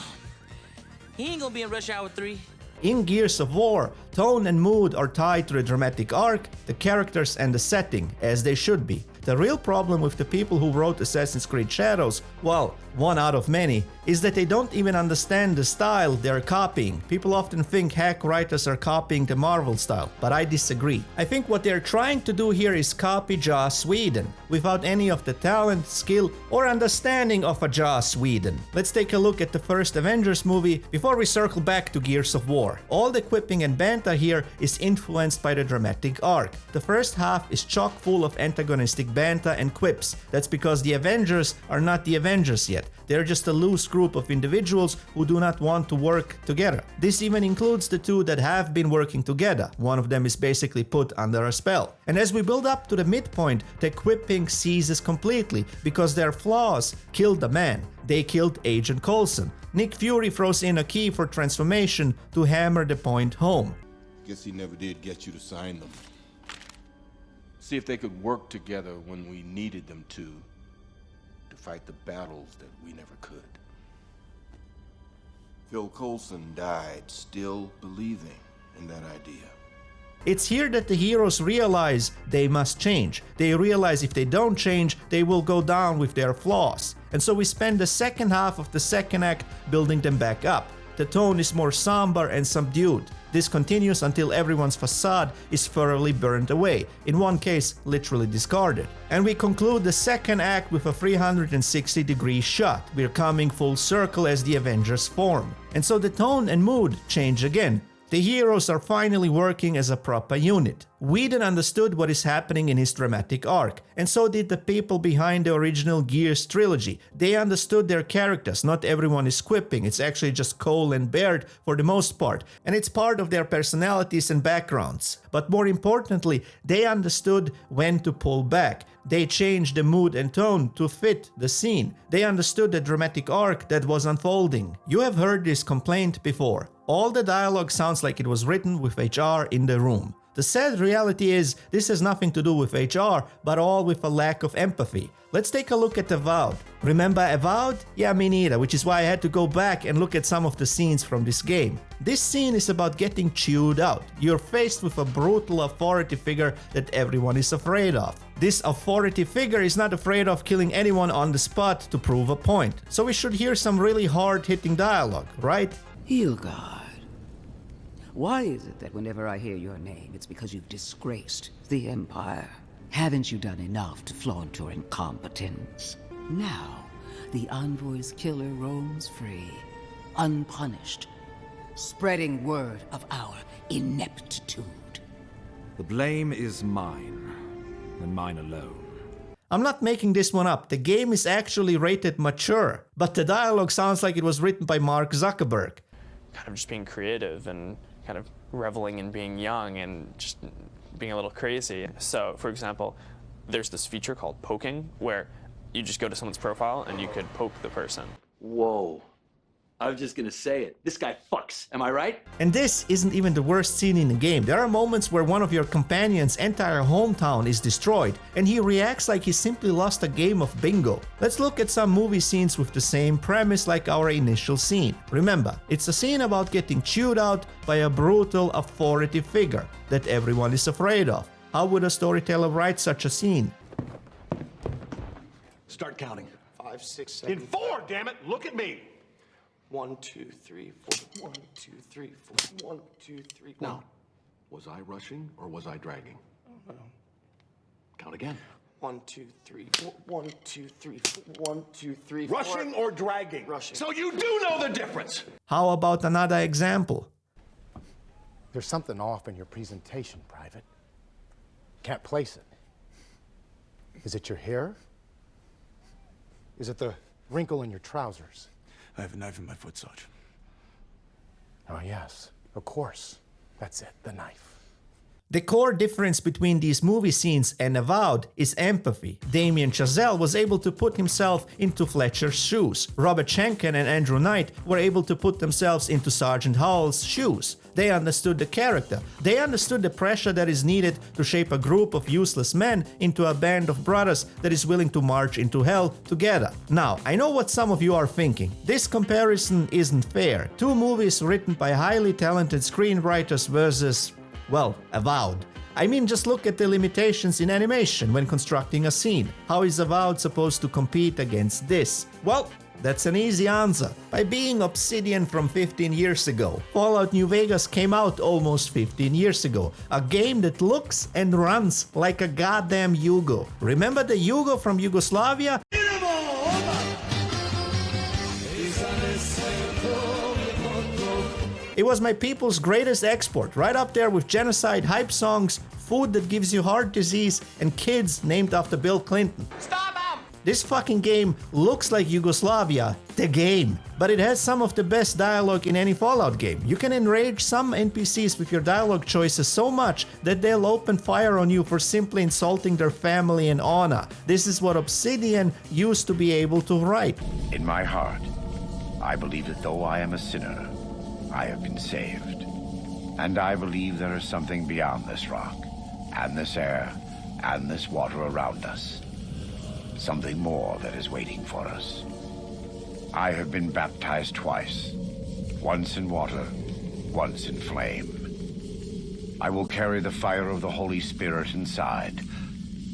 He ain't gonna be in Rush Hour 3. In Gears of War, tone and mood are tied to the dramatic arc, the characters and the setting, as they should be. The real problem with the people who wrote Assassin's Creed Shadows, well, one out of many, is that they don't even understand the style they're copying. People often think hack writers are copying the Marvel style, but I disagree. I think what they're trying to do here is copy Joss Whedon, without any of the talent, skill, or understanding of a Joss Whedon. Let's take a look at the first Avengers movie before we circle back to Gears of War. All the quipping and banter here is influenced by the dramatic arc. The first half is chock full of antagonistic banter and quips. That's because the Avengers are not the Avengers yet. They're just a loose group of individuals who do not want to work together. This even includes the two that have been working together. One of them is basically put under a spell. And as we build up to the midpoint, the quipping ceases completely because their flaws killed the man. They killed Agent Coulson. Nick Fury throws in a key for transformation to hammer the point home. Guess he never did get you to sign them. See if they could work together when we needed them to fight the battles that we never could. Phil Coulson died still believing in that idea. It's here that the heroes realize they must change. They realize if they don't change, they will go down with their flaws. And so we spend the second half of the second act building them back up. The tone is more somber and subdued. This continues until everyone's facade is thoroughly burned away, in one case literally discarded. And we conclude the second act with a 360-degree shot. We're coming full circle as the Avengers form. And so the tone and mood change again. The heroes are finally working as a proper unit. Whedon understood what is happening in his dramatic arc, and so did the people behind the original Gears trilogy. They understood their characters. Not everyone is quipping, it's actually just Cole and Baird for the most part, and it's part of their personalities and backgrounds. But more importantly, they understood when to pull back. They changed the mood and tone to fit the scene. They understood the dramatic arc that was unfolding. You have heard this complaint before. All the dialogue sounds like it was written with HR in the room. The sad reality is, this has nothing to do with HR, but all with a lack of empathy. Let's take a look at Avowed. Remember Avowed? Yeah, me neither, which is why I had to go back and look at some of the scenes from this game. This scene is about getting chewed out. You're faced with a brutal authority figure that everyone is afraid of. This authority figure is not afraid of killing anyone on the spot to prove a point. So we should hear some really hard-hitting dialogue, right? Hilgard, why is it that whenever I hear your name, it's because you've disgraced the Empire? Haven't you done enough to flaunt your incompetence? Now, the Envoy's killer roams free, unpunished, spreading word of our ineptitude. The blame is mine, and mine alone. I'm not making this one up. The game is actually rated mature, but the dialogue sounds like it was written by Mark Zuckerberg. Kind of just being creative and kind of reveling in being young and just being a little crazy. So, for example, there's this feature called poking, where you just go to someone's profile and you could poke the person. Whoa. I was just gonna say it. This guy fucks, am I right? And this isn't even the worst scene in the game. There are moments where one of your companions' entire hometown is destroyed, and he reacts like he simply lost a game of bingo. Let's look at some movie scenes with the same premise like our initial scene. Remember, it's a scene about getting chewed out by a brutal authority figure that everyone is afraid of. How would a storyteller write such a scene? Start counting. 5, 6, 7. In 4, damn it! Look at me! 1, 2, 3, 4. 1, 2, 3, 4. 1, 2, 3. Now, was I rushing or was I dragging? Count again. 1, 2, 3, 4. 1, 2, 3, 4. 1, 2, 3, 4. Rushing or dragging? Rushing. So you do know the difference. How about another example? There's something off in your presentation, Private. Can't place it. Is it your hair? Is it the wrinkle in your trousers? I have a knife in my foot, Sarge. Oh, yes. Of course. That's it, the knife. The core difference between these movie scenes and Avowed is empathy. Damien Chazelle was able to put himself into Fletcher's shoes. Robert Schenken and Andrew Knight were able to put themselves into Sergeant Howell's shoes. They understood the character. They understood the pressure that is needed to shape a group of useless men into a band of brothers that is willing to march into hell together. Now, I know what some of you are thinking. This comparison isn't fair. Two movies written by highly talented screenwriters versus, well, Avowed. I mean, just look at the limitations in animation when constructing a scene. How is Avowed supposed to compete against this? Well, that's an easy answer. By being Obsidian from 15 years ago. Fallout New Vegas came out almost 15 years ago. A game that looks and runs like a goddamn Yugo. Remember the Yugo from Yugoslavia? It was my people's greatest export, right up there with genocide, hype songs, food that gives you heart disease, and kids named after Bill Clinton. Stop him! This fucking game looks like Yugoslavia, the game, but it has some of the best dialogue in any Fallout game. You can enrage some NPCs with your dialogue choices so much that they'll open fire on you for simply insulting their family and honor. This is what Obsidian used to be able to write. In my heart, I believe that though I am a sinner, I have been saved. And I believe there is something beyond this rock, and this air, and this water around us. Something more that is waiting for us. I have been baptized twice, once in water, once in flame. I will carry the fire of the Holy Spirit inside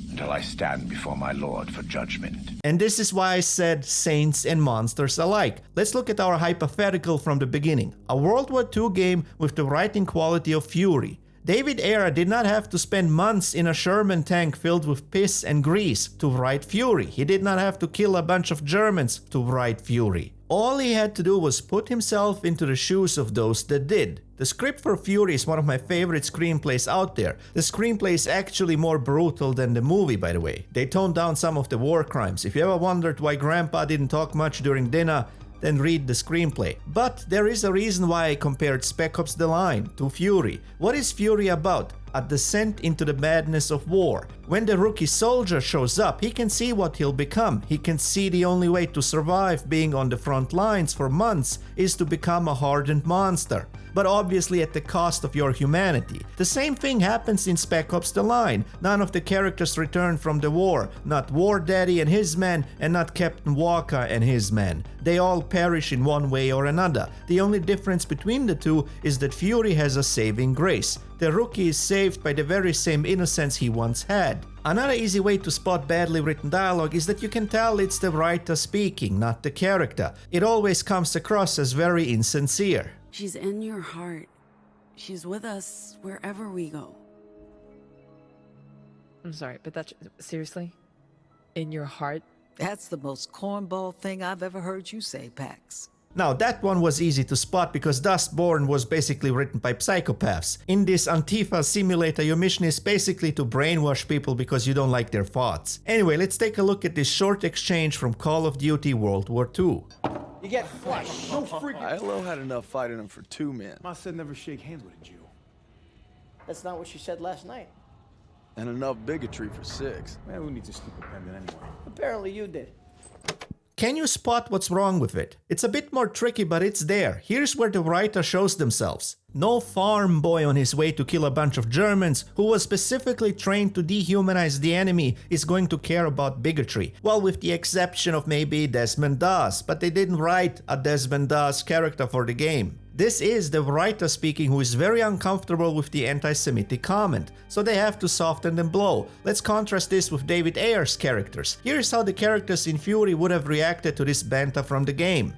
until I stand before my Lord for judgment. And this is why I said saints and monsters alike. Let's look at our hypothetical from the beginning. A World War II game with the writing quality of Fury. David Ayer did not have to spend months in a Sherman tank filled with piss and grease to write Fury. He did not have to kill a bunch of Germans to write Fury. All he had to do was put himself into the shoes of those that did. The script for Fury is one of my favorite screenplays out there. The screenplay is actually more brutal than the movie, by the way. They toned down some of the war crimes. If you ever wondered why Grandpa didn't talk much during dinner, then read the screenplay. But there is a reason why I compared Spec Ops: The Line to Fury. What is Fury about? A descent into the madness of war. When the rookie soldier shows up, he can see what he'll become. He can see the only way to survive being on the front lines for months is to become a hardened monster. But obviously at the cost of your humanity. The same thing happens in Spec Ops: The Line. None of the characters return from the war. Not War Daddy and his men, and not Captain Walker and his men. They all perish in one way or another. The only difference between the two is that Fury has a saving grace. The rookie is saved by the very same innocence he once had. Another easy way to spot badly written dialogue is that you can tell it's the writer speaking, not the character. It always comes across as very insincere. She's in your heart. She's with us wherever we go. I'm sorry, but that's seriously? In your heart? That's the most cornball thing I've ever heard you say, Pax. Now that one was easy to spot because Dustborn was basically written by psychopaths. In this Antifa simulator, your mission is basically to brainwash people because you don't like their thoughts. Anyway, let's take a look at this short exchange from Call of Duty World War II. You get flushed. No freaking. ILO had enough fighting him for 2 men. Ma said never shake hands with a Jew. That's not what she said last night. And enough bigotry for 6. Man, who needs a stupid pendant anyway? Apparently you did. Can you spot what's wrong with it? It's a bit more tricky, but it's there. Here's where the writer shows themselves. No farm boy on his way to kill a bunch of Germans who was specifically trained to dehumanize the enemy is going to care about bigotry. Well, with the exception of maybe Desmond Doss, but they didn't write a Desmond Doss character for the game. This is the writer speaking who is very uncomfortable with the anti-Semitic comment, so they have to soften and blow. Let's contrast this with David Ayer's characters. Here's how the characters in Fury would have reacted to this banter from the game.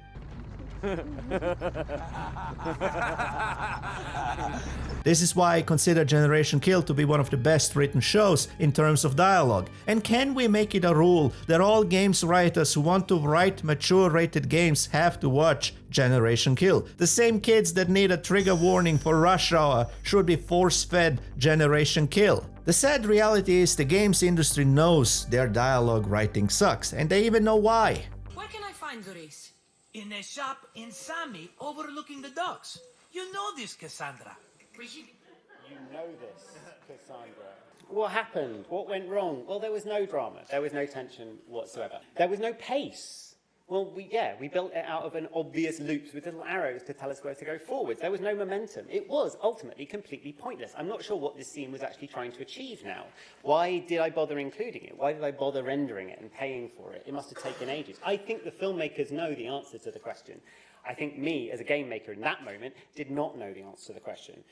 This is why I consider Generation Kill to be one of the best written shows in terms of dialogue. And can we make it a rule that all games writers who want to write mature rated games have to watch Generation Kill? The same kids that need a trigger warning for Rush Hour should be force-fed Generation Kill. The sad reality is the games industry knows their dialogue writing sucks, and they even know why. Where can I find the race? In a shop in Sami overlooking the docks. You know this, Cassandra. You know this, Cassandra. What happened? What went wrong? Well, there was no drama. There was no tension whatsoever. There was no pace. Well, we built it out of an obvious loops with little arrows to tell us where to go forwards. There was no momentum. It was ultimately completely pointless. I'm not sure what this scene was actually trying to achieve now. Why did I bother including it? Why did I bother rendering it and paying for it? It must have taken ages. I think the filmmakers know the answer to the question. I think me, as a game maker in that moment, did not know the answer to the question.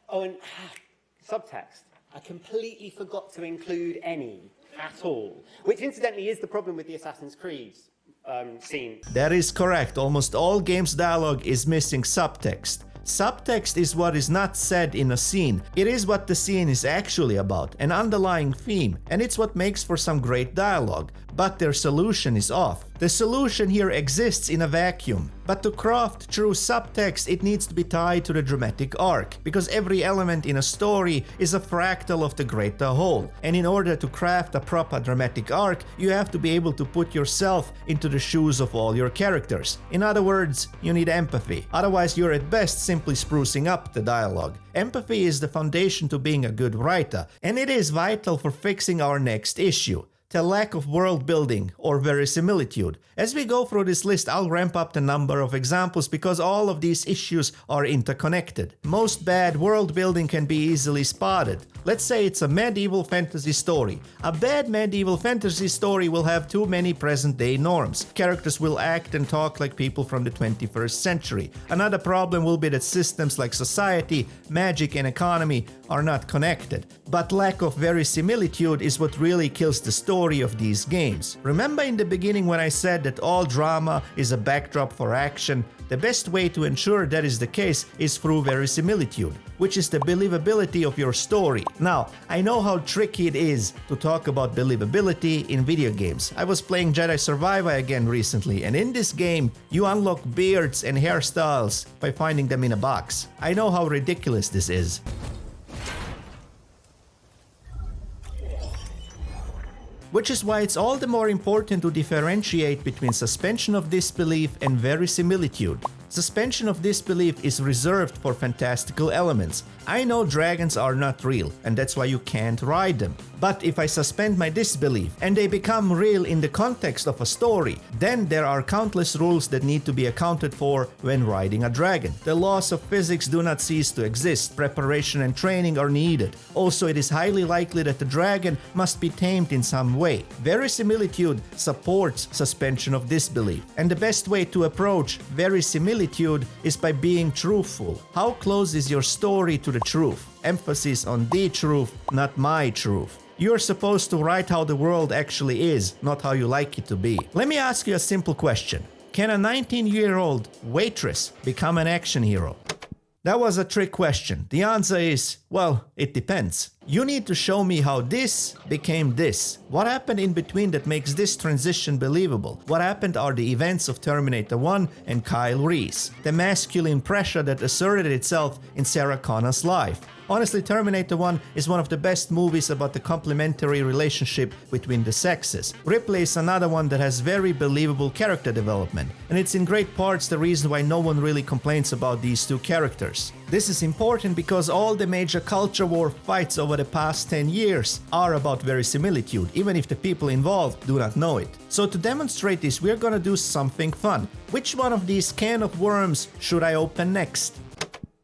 Oh, and subtext. I completely forgot to include any at all, which incidentally is the problem with the Assassin's Creed scene. That is correct. Almost all games' dialogue is missing subtext. Subtext is what is not said in a scene. It is what the scene is actually about, an underlying theme, and it's what makes for some great dialogue. But their solution is off. The solution here exists in a vacuum. But to craft true subtext, it needs to be tied to the dramatic arc, because every element in a story is a fractal of the greater whole. And in order to craft a proper dramatic arc, you have to be able to put yourself into the shoes of all your characters. In other words, you need empathy. Otherwise, you're at best simply sprucing up the dialogue. Empathy is the foundation to being a good writer, and it is vital for fixing our next issue: the lack of world building or verisimilitude. As we go through this list, I'll ramp up the number of examples because all of these issues are interconnected. Most bad world building can be easily spotted. Let's say it's a medieval fantasy story. A bad medieval fantasy story will have too many present-day norms. Characters will act and talk like people from the 21st century. Another problem will be that systems like society, magic, and economy are not connected. But lack of verisimilitude is what really kills the story of these games. Remember in the beginning when I said that all drama is a backdrop for action? The best way to ensure that is the case is through verisimilitude, which is the believability of your story. Now, I know how tricky it is to talk about believability in video games. I was playing Jedi Survivor again recently, and in this game, you unlock beards and hairstyles by finding them in a box. I know how ridiculous this is. Which is why it's all the more important to differentiate between suspension of disbelief and verisimilitude. Suspension of disbelief is reserved for fantastical elements. I know dragons are not real, and that's why you can't ride them. But if I suspend my disbelief and they become real in the context of a story, then there are countless rules that need to be accounted for when riding a dragon. The laws of physics do not cease to exist. Preparation and training are needed. Also, it is highly likely that the dragon must be tamed in some way. Verisimilitude supports suspension of disbelief, and the best way to approach verisimilitude is by being truthful. How close is your story to the truth? Emphasis on the truth, not my truth. You're supposed to write how the world actually is, not how you like it to be. Let me ask you a simple question. Can a 19-year-old waitress become an action hero? That was a trick question. The answer is, well, it depends. You need to show me how this became this. What happened in between that makes this transition believable? What happened are the events of Terminator 1 and Kyle Reese. The masculine pressure that asserted itself in Sarah Connor's life. Honestly, Terminator 1 is one of the best movies about the complementary relationship between the sexes. Ripley is another one that has very believable character development, and it's in great parts the reason why no one really complains about these two characters. This is important because all the major culture war fights over the past 10 years are about verisimilitude, even if the people involved do not know it. So to demonstrate this, we're gonna do something fun. Which one of these can of worms should I open next?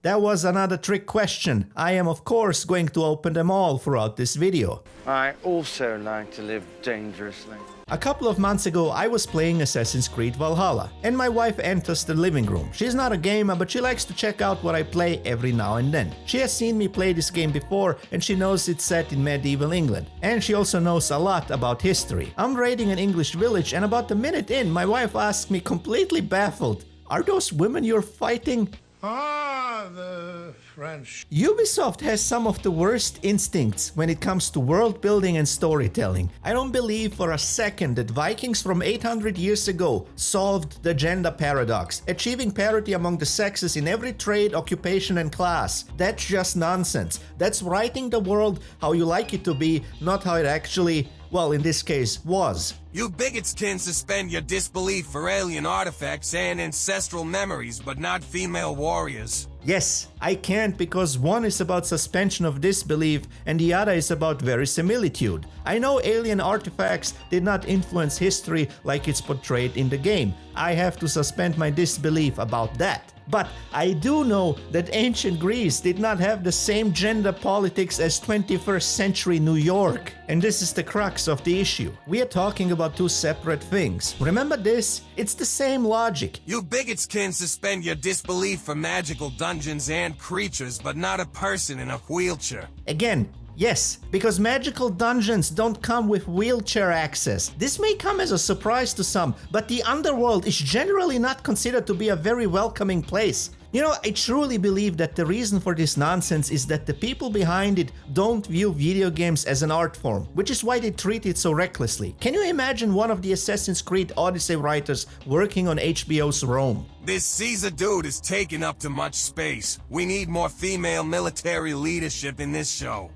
That was another trick question. I am of course going to open them all throughout this video. I also like to live dangerously. A couple of months ago I was playing Assassin's Creed Valhalla, and my wife enters the living room. She's not a gamer, but she likes to check out what I play every now and then. She has seen me play this game before, and she knows it's set in medieval England. And she also knows a lot about history. I'm raiding an English village, and about a minute in, my wife asks me completely baffled, "Are those women you're fighting?" The French. Ubisoft has some of the worst instincts when it comes to world building and storytelling. I don't believe for a second that Vikings from 800 years ago solved the gender paradox, achieving parity among the sexes in every trade, occupation and class. That's just nonsense. That's writing the world how you like it to be, not how it actually, well, in this case, was. You bigots can suspend your disbelief for alien artifacts and ancestral memories, but not female warriors. Yes, I can't, because one is about suspension of disbelief and the other is about verisimilitude. I know alien artifacts did not influence history like it's portrayed in the game. I have to suspend my disbelief about that. But I do know that ancient Greece did not have the same gender politics as 21st century New York. And this is the crux of the issue. We are talking about two separate things. Remember this? It's the same logic. You bigots can suspend your disbelief for magical dungeons and creatures, but not a person in a wheelchair. Again, yes, because magical dungeons don't come with wheelchair access. This may come as a surprise to some, but the underworld is generally not considered to be a very welcoming place. You know, I truly believe that the reason for this nonsense is that the people behind it don't view video games as an art form, which is why they treat it so recklessly. Can you imagine one of the Assassin's Creed Odyssey writers working on HBO's Rome? This Caesar dude is taking up too much space. We need more female military leadership in this show.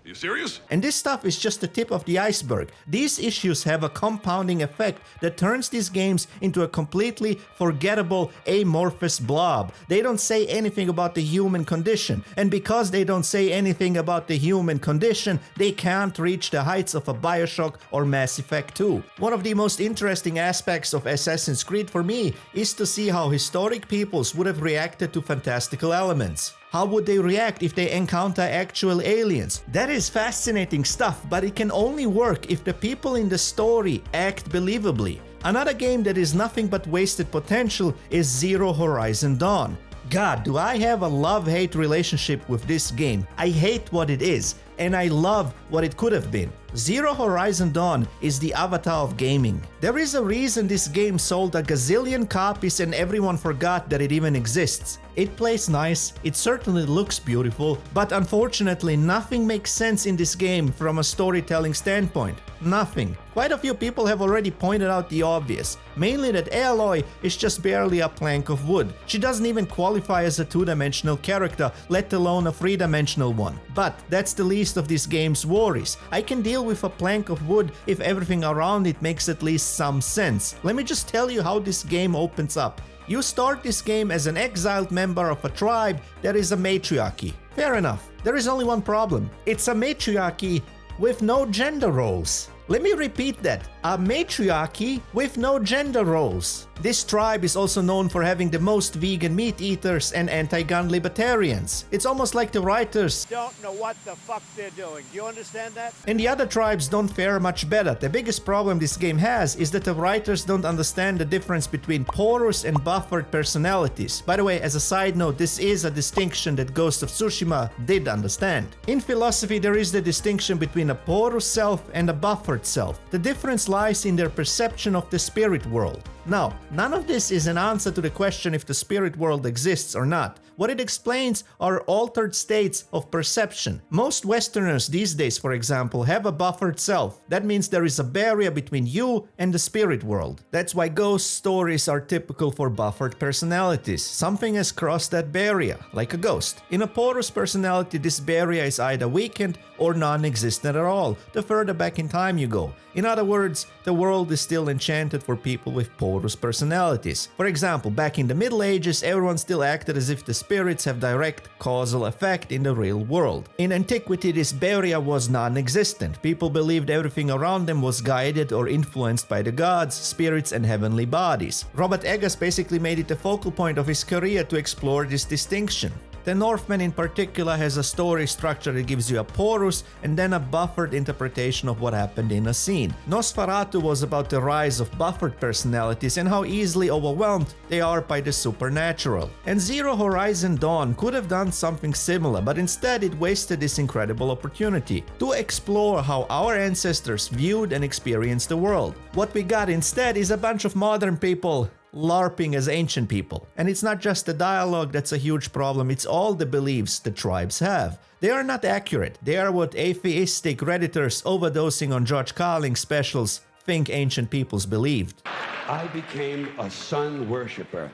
You serious? And this stuff is just the tip of the iceberg. These issues have a compounding effect that turns these games into a completely forgettable, amorphous blob. They don't say anything about the human condition, and because they don't say anything about the human condition, they can't reach the heights of a BioShock or Mass Effect 2. One of the most interesting aspects of Assassin's Creed for me is to see how historic peoples would have reacted to fantastical elements. How would they react if they encounter actual aliens? That is fascinating stuff, but it can only work if the people in the story act believably. Another game that is nothing but wasted potential is Zero Horizon Dawn. God, do I have a love-hate relationship with this game. I hate what it is. and I love what it could have been. Zero Horizon Dawn is the avatar of gaming. There is a reason this game sold a gazillion copies and everyone forgot that it even exists. It plays nice, it certainly looks beautiful, but unfortunately nothing makes sense in this game from a storytelling standpoint. Nothing. Quite a few people have already pointed out the obvious, mainly that Aloy is just barely a plank of wood. She doesn't even qualify as a two-dimensional character, let alone a three-dimensional one. But that's the least of this game's worries. I can deal with a plank of wood if everything around it makes at least some sense. Let me just tell you how this game opens up. You start this game as an exiled member of a tribe that is a matriarchy. Fair enough. There is only one problem. It's a matriarchy with no gender roles. Let me repeat that. A matriarchy with no gender roles. This tribe is also known for having the most vegan meat eaters and anti-gun libertarians. It's almost like the writers don't know what the fuck they're doing. Do you understand that? And the other tribes don't fare much better. The biggest problem this game has is that the writers don't understand the difference between porous and buffered personalities. By the way, as a side note, this is a distinction that Ghost of Tsushima did understand. In philosophy, there is the distinction between a porous self and a buffered self. The difference lies in their perception of the spirit world. Now, none of this is an answer to the question if the spirit world exists or not. What it explains are altered states of perception. Most Westerners these days, for example, have a buffered self. That means there is a barrier between you and the spirit world. That's why ghost stories are typical for buffered personalities. Something has crossed that barrier, like a ghost. In a porous personality, this barrier is either weakened or non-existent at all, the further back in time you go. In other words, the world is still enchanted for people with porous personalities. For example, back in the Middle Ages, everyone still acted as if the spirits have direct causal effect in the real world. In antiquity, this barrier was non-existent. People believed everything around them was guided or influenced by the gods, spirits, and heavenly bodies. Robert Eggers basically made it the focal point of his career to explore this distinction. The Northman in particular has a story structure that gives you a porous and then a buffered interpretation of what happened in a scene. Nosferatu was about the rise of buffered personalities and how easily overwhelmed they are by the supernatural. And Zero Horizon Dawn could have done something similar, but instead it wasted this incredible opportunity to explore how our ancestors viewed and experienced the world. What we got instead is a bunch of modern people LARPing as ancient people. And it's not just the dialogue that's a huge problem, it's all the beliefs the tribes have. They are not accurate. They are what atheistic Redditors overdosing on George Carlin specials think ancient peoples believed. I became a sun worshiper.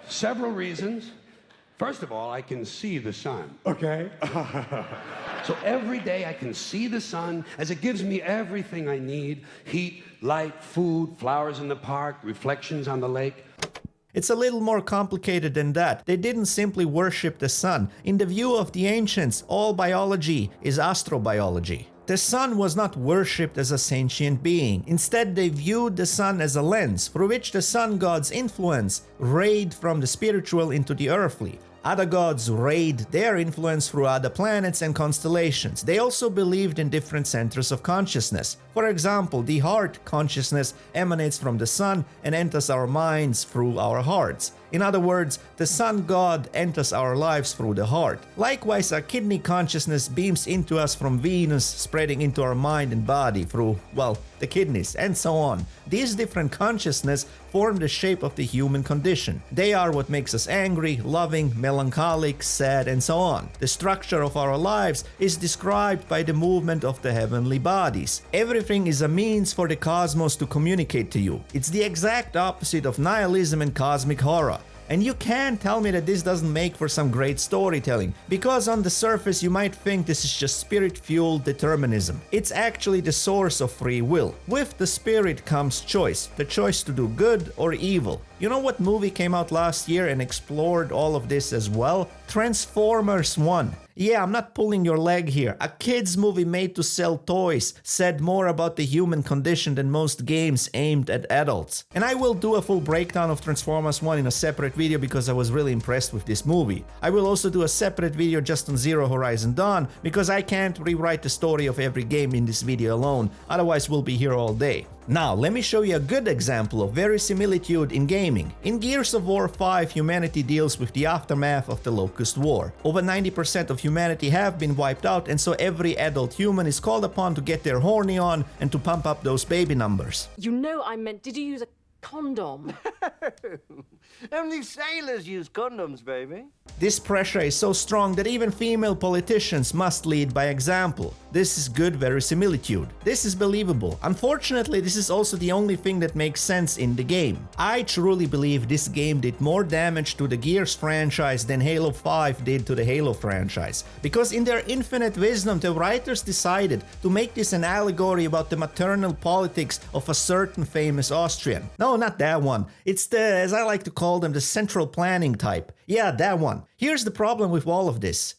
Several reasons. First of all, I can see the sun. Okay. So every day I can see the sun as it gives me everything I need: heat, light, food, flowers in the park, reflections on the lake. It's a little more complicated than that. They didn't simply worship the sun. In the view of the ancients, all biology is astrobiology. The sun was not worshipped as a sentient being. Instead, they viewed the sun as a lens through which the sun god's influence rayed from the spiritual into the earthly. Other gods rayed their influence through other planets and constellations. They also believed in different centers of consciousness. For example, the heart consciousness emanates from the sun and enters our minds through our hearts. In other words, the sun god enters our lives through the heart. Likewise, a kidney consciousness beams into us from Venus, spreading into our mind and body through, well, the kidneys, and so on. These different consciousnesses form the shape of the human condition. They are what makes us angry, loving, melancholic, sad, and so on. The structure of our lives is described by the movement of the heavenly bodies. Everything is a means for the cosmos to communicate to you. It's the exact opposite of nihilism and cosmic horror. And you can't tell me that this doesn't make for some great storytelling, because on the surface you might think this is just spirit-fueled determinism. It's actually the source of free will. With the spirit comes choice, the choice to do good or evil. You know what movie came out last year and explored all of this as well? Transformers 1. Yeah, I'm not pulling your leg here. A kids movie made to sell toys said more about the human condition than most games aimed at adults. And I will do a full breakdown of Transformers 1 in a separate video because I was really impressed with this movie. I will also do a separate video just on Zero Horizon Dawn because I can't rewrite the story of every game in this video alone, otherwise we'll be here all day. Now, let me show you a good example of verisimilitude in gaming. In Gears of War 5, humanity deals with the aftermath of the Locust War. Over 90% of humanity have been wiped out, and so every adult human is called upon to get their horny on and to pump up those baby numbers. You know I meant, did you use a condom? Only sailors use condoms, baby. This pressure is so strong that even female politicians must lead by example. This is good verisimilitude. This is believable. Unfortunately, this is also the only thing that makes sense in the game. I truly believe this game did more damage to the Gears franchise than Halo 5 did to the Halo franchise. Because in their infinite wisdom, the writers decided to make this an allegory about the maternal politics of a certain famous Austrian. No, not that one. It's the, as I like to call them, the central planning type. Yeah, that one. Here's the problem with all of this.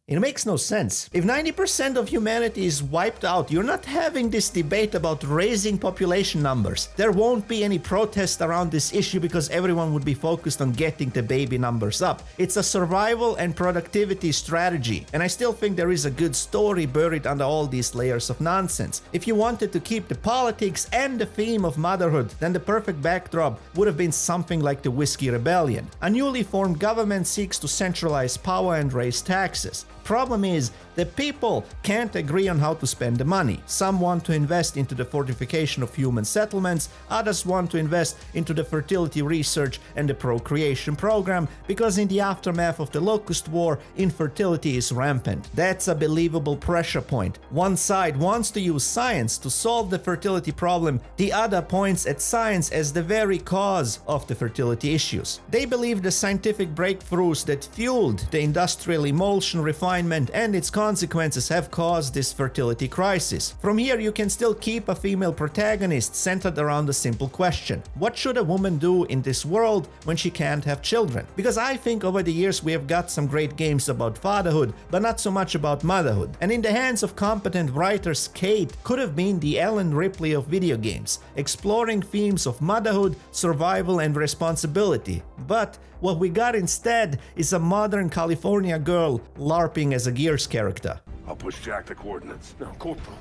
It makes no sense. If 90% of humanity is wiped out, you're not having this debate about raising population numbers. There won't be any protest around this issue because everyone would be focused on getting the baby numbers up. It's a survival and productivity strategy, and I still think there is a good story buried under all these layers of nonsense. If you wanted to keep the politics and the theme of motherhood, then the perfect backdrop would have been something like the Whiskey Rebellion. A newly formed government seeks to centralize power and raise taxes. Problem is, the people can't agree on how to spend the money. Some want to invest into the fortification of human settlements, others want to invest into the fertility research and the procreation program, because in the aftermath of the Locust War, infertility is rampant. That's a believable pressure point. One side wants to use science to solve the fertility problem, the other points at science as the very cause of the fertility issues. They believe the scientific breakthroughs that fueled the industrial emulsion refinement and its consequences have caused this fertility crisis. From here, you can still keep a female protagonist centered around a simple question: what should a woman do in this world when she can't have children? Because I think over the years we have got some great games about fatherhood, but not so much about motherhood. And in the hands of competent writers, Kate could have been the Ellen Ripley of video games, exploring themes of motherhood, survival, and responsibility. But what we got instead is a modern California girl LARPing as a Gears character. I'll push Jack the coordinates. Now, Corporal,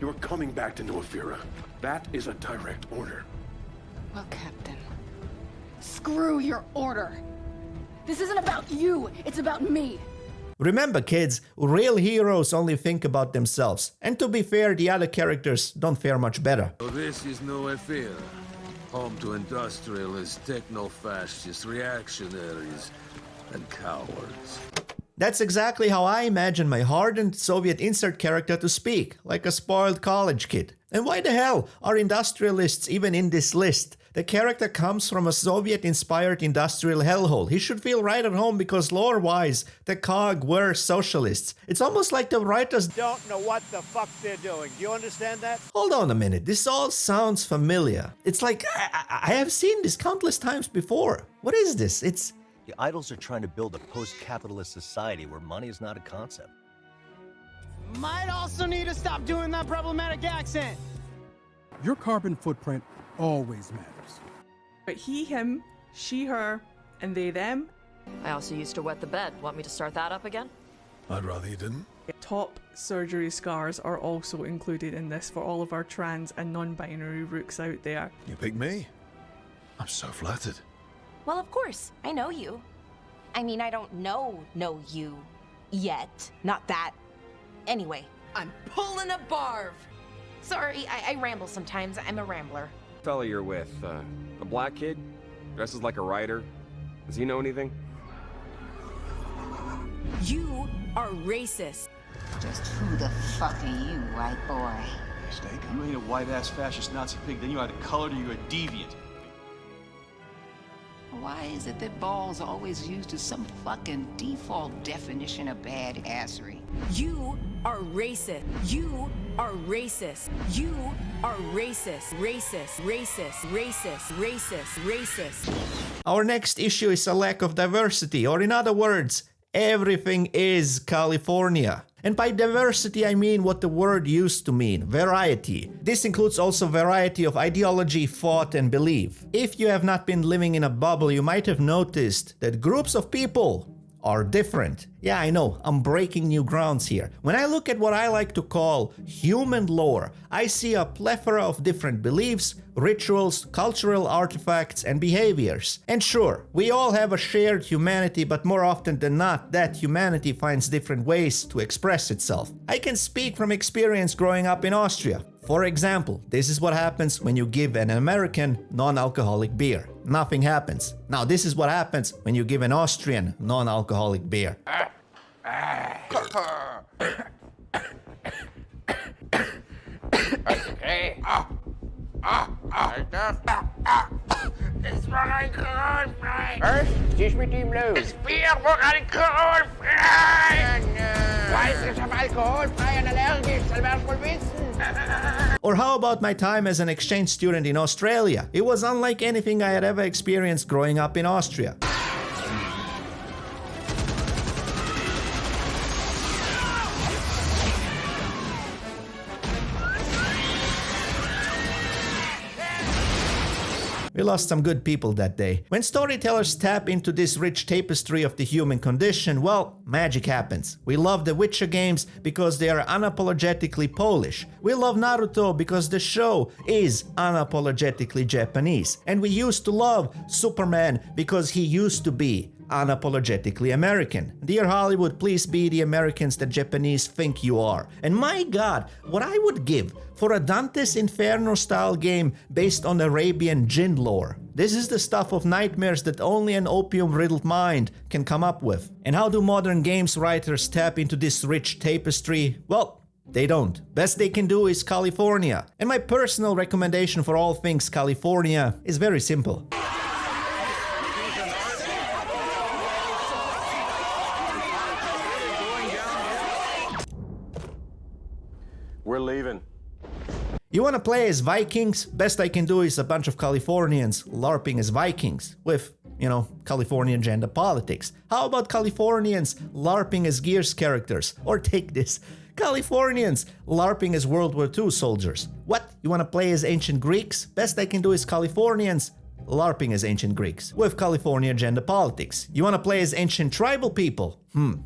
you are coming back to New Ephyra. That is a direct order. Well, Captain, screw your order. This isn't about you, it's about me. Remember, kids, real heroes only think about themselves. And to be fair, the other characters don't fare much better. So this is New Ephyra, home to industrialists, techno-fascists, reactionaries, and cowards. That's exactly how I imagine my hardened Soviet insert character to speak, like a spoiled college kid. And why the hell are industrialists even in this list? The character comes from a Soviet-inspired industrial hellhole. He should feel right at home because lore-wise, the COG were socialists. It's almost like the writers don't know what the fuck they're doing. Do you understand that? Hold on a minute, this all sounds familiar. It's like I have seen this countless times before. What is this? The idols are trying to build a post-capitalist society where money is not a concept. Might also need to stop doing that problematic accent. Your carbon footprint always matters. But he, him, she, her, and they, them. I also used to wet the bed. Want me to start that up again? I'd rather you didn't. Top surgery scars are also included in this for all of our trans and non-binary rooks out there. You picked me? I'm so flattered. Well, of course. I know you. I mean, I don't know you yet. Not that. Anyway, I'm pulling a barv. Sorry, I ramble sometimes. I'm a rambler. Fella you're with, a black kid? Dresses like a writer? Does he know anything? You are racist. Just who the fuck are you, white boy? Steak, you ain't a white-ass fascist Nazi pig, then you either colored or you're a deviant. Why is it that balls are always used as some fucking default definition of badassery? You are racist. You are racist. You are racist. Racist. Racist. Racist. Racist. Racist. Our next issue is a lack of diversity, or in other words, everything is California. And by diversity, I mean what the word used to mean, variety. This includes also variety of ideology, thought, and belief. If you have not been living in a bubble, you might have noticed that groups of people are different. Yeah, I know, I'm breaking new grounds here. When I look at what I like to call human lore, I see a plethora of different beliefs, rituals, cultural artifacts, and behaviors. And sure, we all have a shared humanity, but more often than not, that humanity finds different ways to express itself. I can speak from experience growing up in Austria. For example, this is what happens when you give an American non-alcoholic beer. Nothing happens. Now this is what happens when you give an Austrian non-alcoholic beer. Okay. Alter. Das war alkoholfrei. Was? Was ist mit ihm los? Das Bier war alkoholfrei. Weiß ich, hab alkoholfrei und allergisch, soll man wohl wissen. Or how about my time as an exchange student in Australia? It was unlike anything I had ever experienced growing up in Austria. We lost some good people that day. When storytellers tap into this rich tapestry of the human condition, well, magic happens. We love the Witcher games because they are unapologetically Polish. We love Naruto because the show is unapologetically Japanese. And we used to love Superman because he used to be unapologetically American. Dear Hollywood, please be the Americans that Japanese think you are. And my God, what I would give for a Dante's Inferno style game based on Arabian jinn lore. This is the stuff of nightmares that only an opium-riddled mind can come up with. And how do modern games writers tap into this rich tapestry? Well, they don't. Best they can do is California. And my personal recommendation for all things California is very simple. We're leaving. You wanna play as Vikings? Best I can do is a bunch of Californians LARPing as Vikings with, you know, Californian gender politics. How about Californians LARPing as Gears characters? Or take this, Californians LARPing as World War II soldiers. What? You wanna play as ancient Greeks? Best I can do is Californians LARPing as ancient Greeks with California gender politics. You wanna play as ancient tribal people?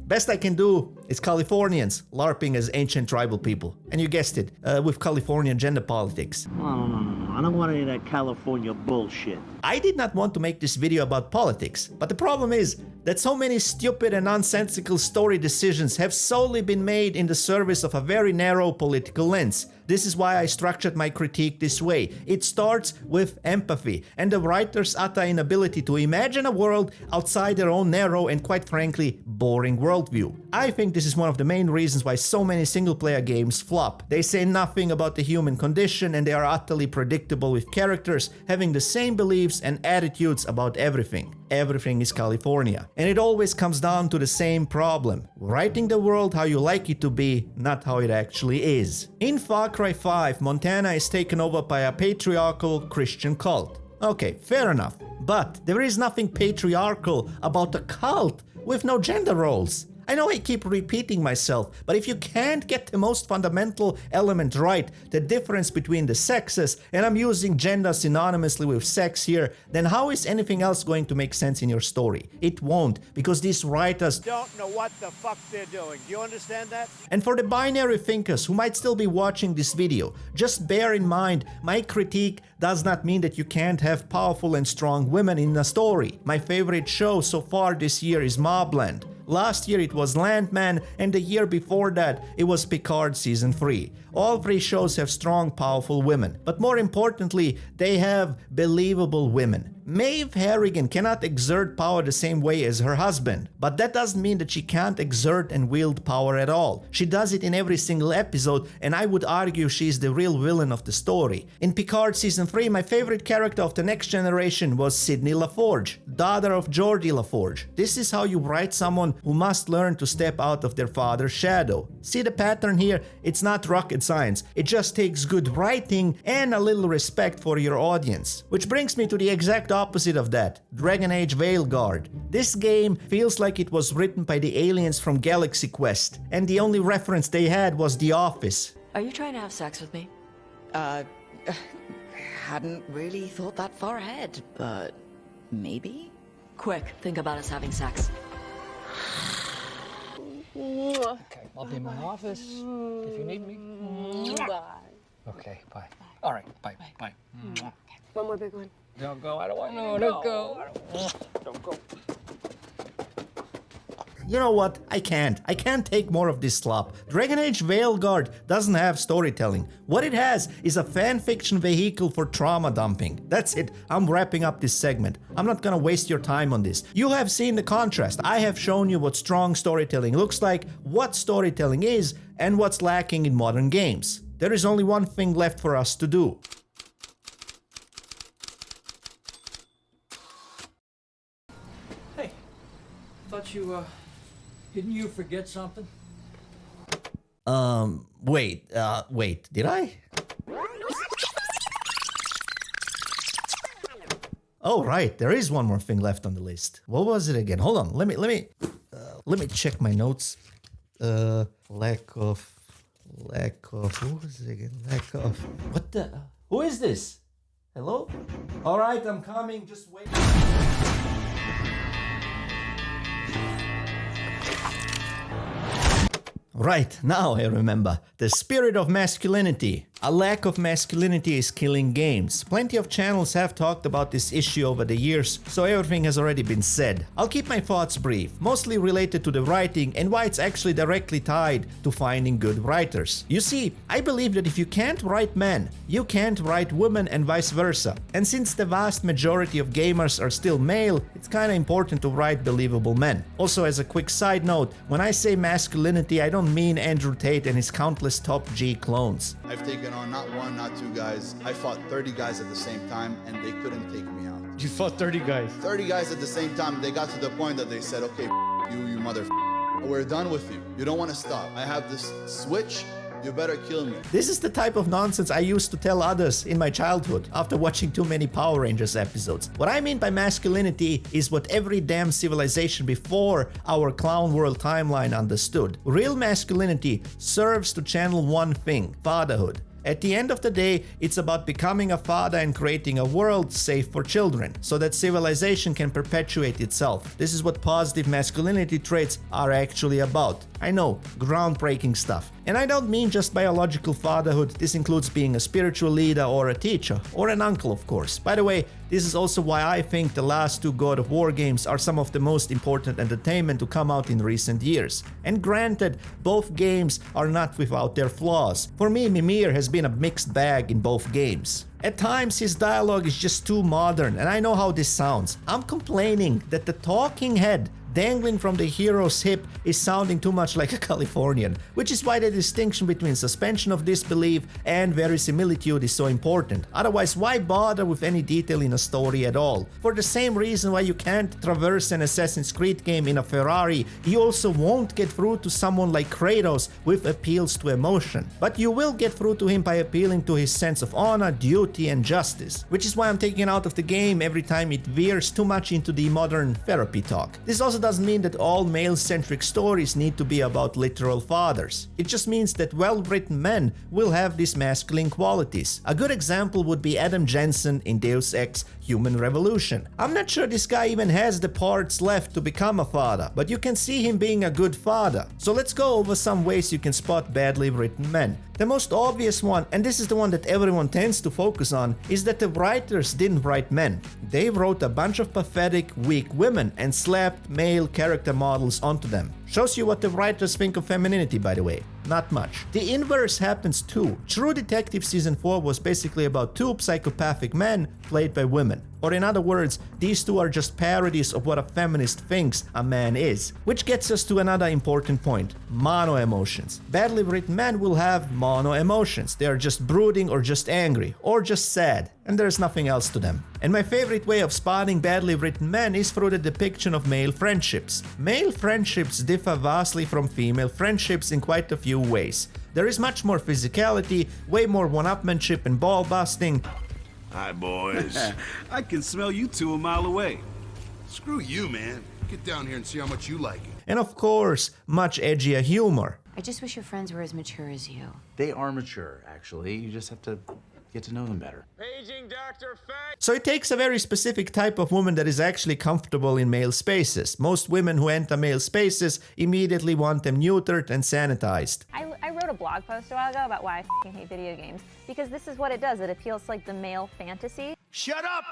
Best I can do is Californians LARPing as ancient tribal people. And you guessed it, with California gender politics. No. I don't want any of that California bullshit. I did not want to make this video about politics, but the problem is that so many stupid and nonsensical story decisions have solely been made in the service of a very narrow political lens. This is why I structured my critique this way. It starts with empathy and the writer's utter inability to imagine a world outside their own narrow and quite frankly boring worldview. I think this is one of the main reasons why so many single-player games flop. They say nothing about the human condition and they are utterly predictable with characters having the same beliefs and attitudes about everything. Everything is California. And it always comes down to the same problem. Writing the world how you like it to be, not how it actually is. In Far Cry 5, Montana is taken over by a patriarchal Christian cult. Okay, fair enough. But there is nothing patriarchal about a cult with no gender roles. I know I keep repeating myself, but if you can't get the most fundamental element right, the difference between the sexes, and I'm using gender synonymously with sex here, then how is anything else going to make sense in your story? It won't, because these writers don't know what the fuck they're doing. Do you understand that? And for the binary thinkers who might still be watching this video, just bear in mind, my critique does not mean that you can't have powerful and strong women in a story. My favorite show so far this year is Mobland. Last year it was Landman, and the year before that it was Picard Season 3. All three shows have strong, powerful women, but more importantly, they have believable women. Maeve Harrigan cannot exert power the same way as her husband, but that doesn't mean that she can't exert and wield power at all. She does it in every single episode, and I would argue she's the real villain of the story. In Picard Season 3, my favorite character of the Next Generation was Sydney LaForge, daughter of Geordi LaForge. This is how you write someone who must learn to step out of their father's shadow. See the pattern here? It's not rocket science. It just takes good writing and a little respect for your audience. Which brings me to the exact opposite of that, Dragon Age Veilguard. This game feels like it was written by the aliens from Galaxy Quest, and the only reference they had was The Office. Are you trying to have sex with me? Hadn't really thought that far ahead, but maybe? Quick, think about us having sex. Okay, I'll be in my office if you need me. Bye. Okay, bye. All right, bye. One more big one. Don't go. I don't want you No, to don't go. Don't go. You know what? I can't take more of this slop. Dragon Age Veilguard doesn't have storytelling. What it has is a fanfiction vehicle for trauma dumping. That's it. I'm wrapping up this segment. I'm not gonna waste your time on this. You have seen the contrast. I have shown you what strong storytelling looks like, what storytelling is, and what's lacking in modern games. There is only one thing left for us to do. Hey, thought you, didn't you forget something? Wait, did I? Oh, right, there is one more thing left on the list. What was it again? Hold on, let me check my notes. Lack of, what was it again? What the, who is this? Hello? All right, I'm coming, just wait. Right, now I remember. The spirit of masculinity. A lack of masculinity is killing games. Plenty of channels have talked about this issue over the years, so everything has already been said. I'll keep my thoughts brief, mostly related to the writing and why it's actually directly tied to finding good writers. You see, I believe that if you can't write men, you can't write women and vice versa. And since the vast majority of gamers are still male, it's kinda important to write believable men. Also, as a quick side note, when I say masculinity, I don't mean Andrew Tate and his countless top G clones. I've taken on not one, not two guys. I fought 30 guys at the same time, and they couldn't take me out. You fought 30 guys? 30 guys at the same time. They got to the point that they said, okay, you motherfucker. We're done with you. You don't want to stop. I have this switch. You better kill me. This is the type of nonsense I used to tell others in my childhood after watching too many Power Rangers episodes. What I mean by masculinity is what every damn civilization before our Clown World timeline understood. Real masculinity serves to channel one thing: fatherhood. At the end of the day, it's about becoming a father and creating a world safe for children, so that civilization can perpetuate itself. This is what positive masculinity traits are actually about. I know, groundbreaking stuff. And I don't mean just biological fatherhood. This includes being a spiritual leader or a teacher, or an uncle, of course. By the way, this is also why I think the last two God of War games are some of the most important entertainment to come out in recent years. And granted, both games are not without their flaws. For me, Mimir has been a mixed bag in both games. At times, his dialogue is just too modern, and I know how this sounds. I'm complaining that the talking head dangling from the hero's hip is sounding too much like a Californian, which is why the distinction between suspension of disbelief and verisimilitude is so important. Otherwise, why bother with any detail in a story at all? For the same reason why you can't traverse an Assassin's Creed game in a Ferrari, you also won't get through to someone like Kratos with appeals to emotion. But you will get through to him by appealing to his sense of honor, duty, and justice, which is why I'm taking it out of the game every time it veers too much into the modern therapy talk. This also doesn't mean that all male-centric stories need to be about literal fathers. It just means that well-written men will have these masculine qualities. A good example would be Adam Jensen in Deus Ex: Human Revolution. I'm not sure this guy even has the parts left to become a father, but you can see him being a good father. So let's go over some ways you can spot badly written men. The most obvious one, and this is the one that everyone tends to focus on, is that the writers didn't write men. They wrote a bunch of pathetic, weak women and slapped male character models onto them. Shows you what the writers think of femininity, by the way. Not much. The inverse happens too. True Detective Season 4 was basically about two psychopathic men played by women. Or in other words, these two are just parodies of what a feminist thinks a man is. Which gets us to another important point: mono emotions. Badly written men will have mono emotions. They are just brooding or just angry or just sad, and there's nothing else to them. And my favorite way of spotting badly written men is through the depiction of male friendships. Male friendships differ vastly from female friendships in quite a few ways. There is much more physicality, way more one-upmanship and ball busting. Hi, boys. I can smell you two a mile away. Screw you, man. Get down here and see how much you like it. And of course, much edgier humor. I just wish your friends were as mature as you. They are mature, actually. You just have to get to know them better. Hey, Paging Dr. Fang. So it takes a very specific type of woman that is actually comfortable in male spaces. Most women who enter male spaces immediately want them neutered and sanitized. I wrote a blog post a while ago about why I f***ing hate video games. Because this is what it does. It appeals to like the male fantasy. Shut up,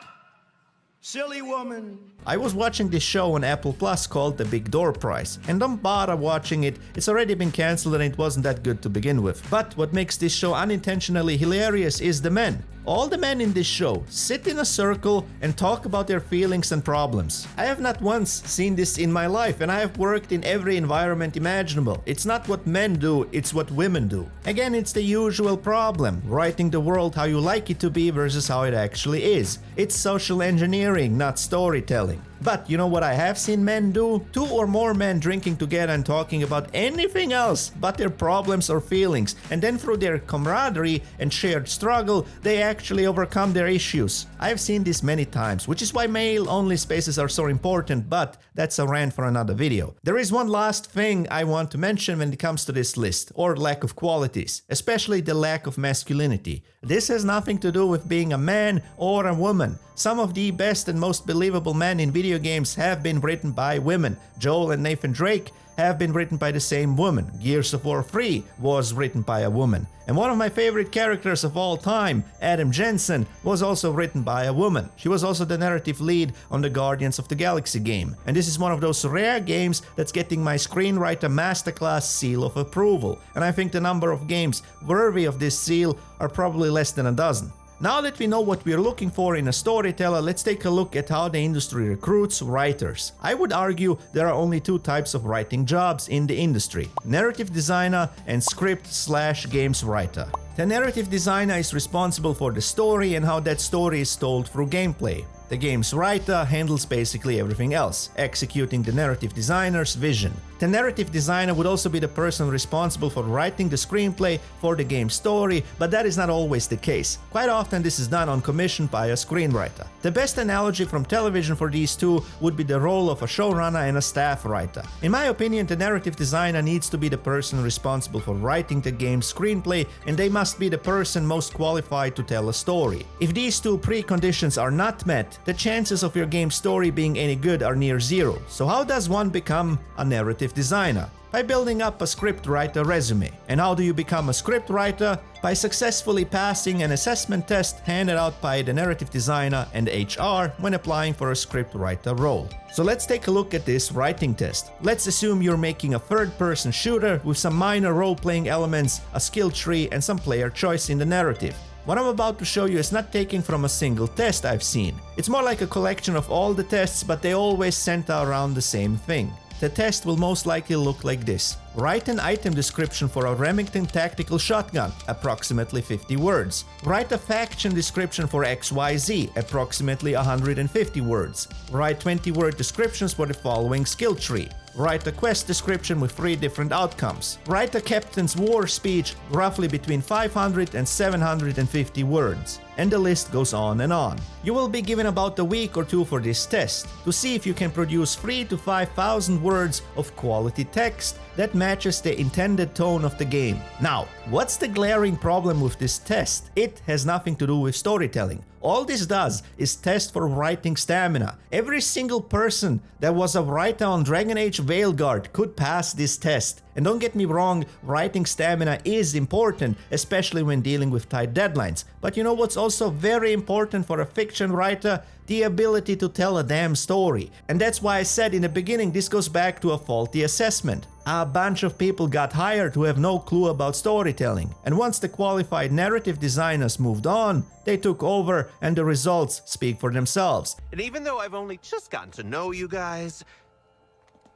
silly woman. I was watching this show on Apple Plus called The Big Door Prize, and don't bother watching it, it's already been cancelled and it wasn't that good to begin with. But what makes this show unintentionally hilarious is the men. All the men in this show sit in a circle and talk about their feelings and problems. I have not once seen this in my life, and I have worked in every environment imaginable. It's not what men do, it's what women do. Again, it's the usual problem, writing the world how you like it to be versus how it actually is. It's social engineering, not storytelling. But you know what I have seen men do? 2 or more men drinking together and talking about anything else but their problems or feelings, and then through their camaraderie and shared struggle, they actually overcome their issues. I have seen this many times, which is why male-only spaces are so important, but that's a rant for another video. There is one last thing I want to mention when it comes to this list, or lack of qualities, especially the lack of masculinity. This has nothing to do with being a man or a woman. Some of the best and most believable men in video games have been written by women. Joel and Nathan Drake have been written by the same woman. Gears of War 3 was written by a woman. And one of my favorite characters of all time, Adam Jensen, was also written by a woman. She was also the narrative lead on the Guardians of the Galaxy game. And this is one of those rare games that's getting my screenwriter masterclass seal of approval. And I think the number of games worthy of this seal are probably less than a dozen. Now that we know what we're looking for in a storyteller, let's take a look at how the industry recruits writers. I would argue there are only 2 types of writing jobs in the industry: narrative designer and script/games writer. The narrative designer is responsible for the story and how that story is told through gameplay. The game's writer handles basically everything else, executing the narrative designer's vision. The narrative designer would also be the person responsible for writing the screenplay for the game's story, but that is not always the case. Quite often this is done on commission by a screenwriter. The best analogy from television for these two would be the role of a showrunner and a staff writer. In my opinion, the narrative designer needs to be the person responsible for writing the game's screenplay, and they must be the person most qualified to tell a story. If these 2 preconditions are not met, the chances of your game's story being any good are near zero. So how does one become a narrative designer? By building up a script writer resume. And how do you become a script writer? By successfully passing an assessment test handed out by the narrative designer and HR when applying for a script writer role. So let's take a look at this writing test. Let's assume you're making a third-person shooter with some minor role-playing elements, a skill tree, and some player choice in the narrative. What I'm about to show you is not taken from a single test I've seen. It's more like a collection of all the tests, but they always center around the same thing. The test will most likely look like this. Write an item description for a Remington tactical shotgun, approximately 50 words. Write a faction description for XYZ, approximately 150 words. Write 20-word descriptions for the following skill tree. Write a quest description with 3 different outcomes. Write a captain's war speech, roughly between 500 and 750 words. And the list goes on and on. You will be given about a week or 2 for this test, to see if you can produce 3,000 to 5,000 words of quality text that matches the intended tone of the game. Now, what's the glaring problem with this test? It has nothing to do with storytelling. All this does is test for writing stamina. Every single person that was a writer on Dragon Age Veilguard could pass this test. And don't get me wrong, writing stamina is important, especially when dealing with tight deadlines. But you know what's also very important for a fiction writer? The ability to tell a damn story. And that's why I said in the beginning this goes back to a faulty assessment. A bunch of people got hired who have no clue about storytelling. And once the qualified narrative designers moved on, they took over and the results speak for themselves. And even though I've only just gotten to know you guys,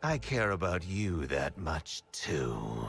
I care about you that much too.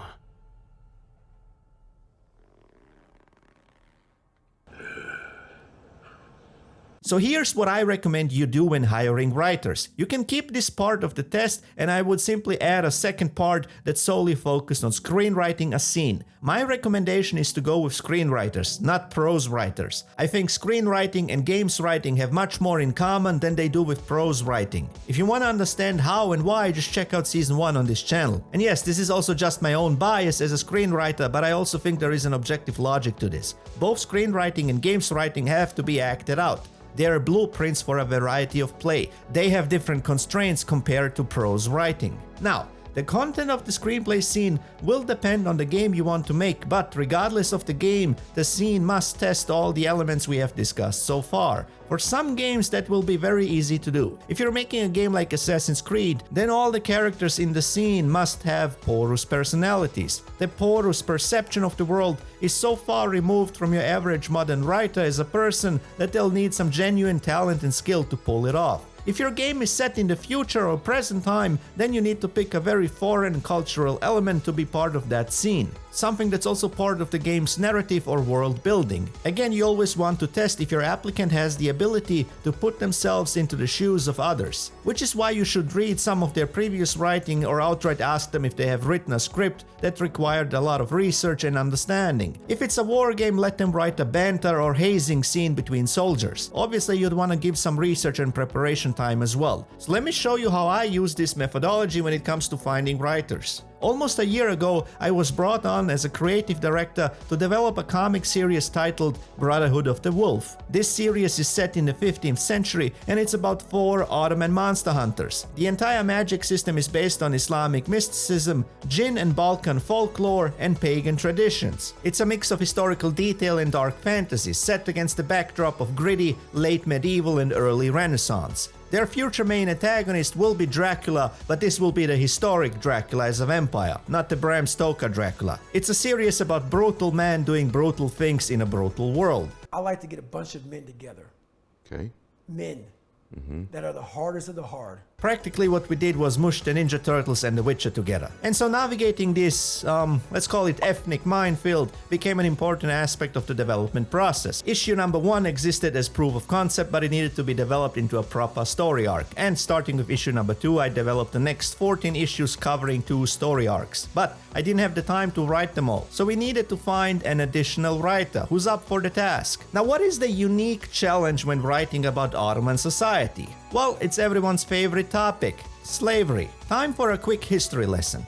So here's what I recommend you do when hiring writers. You can keep this part of the test, and I would simply add a second part that's solely focused on screenwriting a scene. My recommendation is to go with screenwriters, not prose writers. I think screenwriting and games writing have much more in common than they do with prose writing. If you want to understand how and why, just check out season 1 on this channel. And yes, this is also just my own bias as a screenwriter, but I also think there is an objective logic to this. Both screenwriting and games writing have to be acted out. They are blueprints for a variety of play. They have different constraints compared to prose writing. Now, the content of the screenplay scene will depend on the game you want to make, but regardless of the game, the scene must test all the elements we have discussed so far. For some games that will be very easy to do. If you're making a game like Assassin's Creed, then all the characters in the scene must have porous personalities. The porous perception of the world is so far removed from your average modern writer as a person that they'll need some genuine talent and skill to pull it off. If your game is set in the future or present time, then you need to pick a very foreign cultural element to be part of that scene. Something that's also part of the game's narrative or world building. Again, you always want to test if your applicant has the ability to put themselves into the shoes of others. Which is why you should read some of their previous writing or outright ask them if they have written a script that required a lot of research and understanding. If it's a war game, let them write a banter or hazing scene between soldiers. Obviously, you'd want to give some research and preparation time as well. So let me show you how I use this methodology when it comes to finding writers. Almost a year ago, I was brought on as a creative director to develop a comic series titled Brotherhood of the Wolf. This series is set in the 15th century and it's about 4 Ottoman monster hunters. The entire magic system is based on Islamic mysticism, Jinn and Balkan folklore, and pagan traditions. It's a mix of historical detail and dark fantasy set against the backdrop of gritty, late medieval and early Renaissance. Their future main antagonist will be Dracula, but this will be the historic Dracula as a vampire, not the Bram Stoker Dracula. It's a series about brutal men doing brutal things in a brutal world. I like to get a bunch of men together. Okay. Men. That are the hardest of the hard. Practically what we did was mush the Ninja Turtles and the Witcher together. And so navigating this, let's call it ethnic minefield, became an important aspect of the development process. Issue number 1 existed as proof of concept, but it needed to be developed into a proper story arc. And starting with issue number 2, I developed the next 14 issues covering 2 story arcs. But I didn't have the time to write them all, so we needed to find an additional writer who's up for the task. Now, what is the unique challenge when writing about Ottoman society? Well, it's everyone's favorite topic, slavery. Time for a quick history lesson.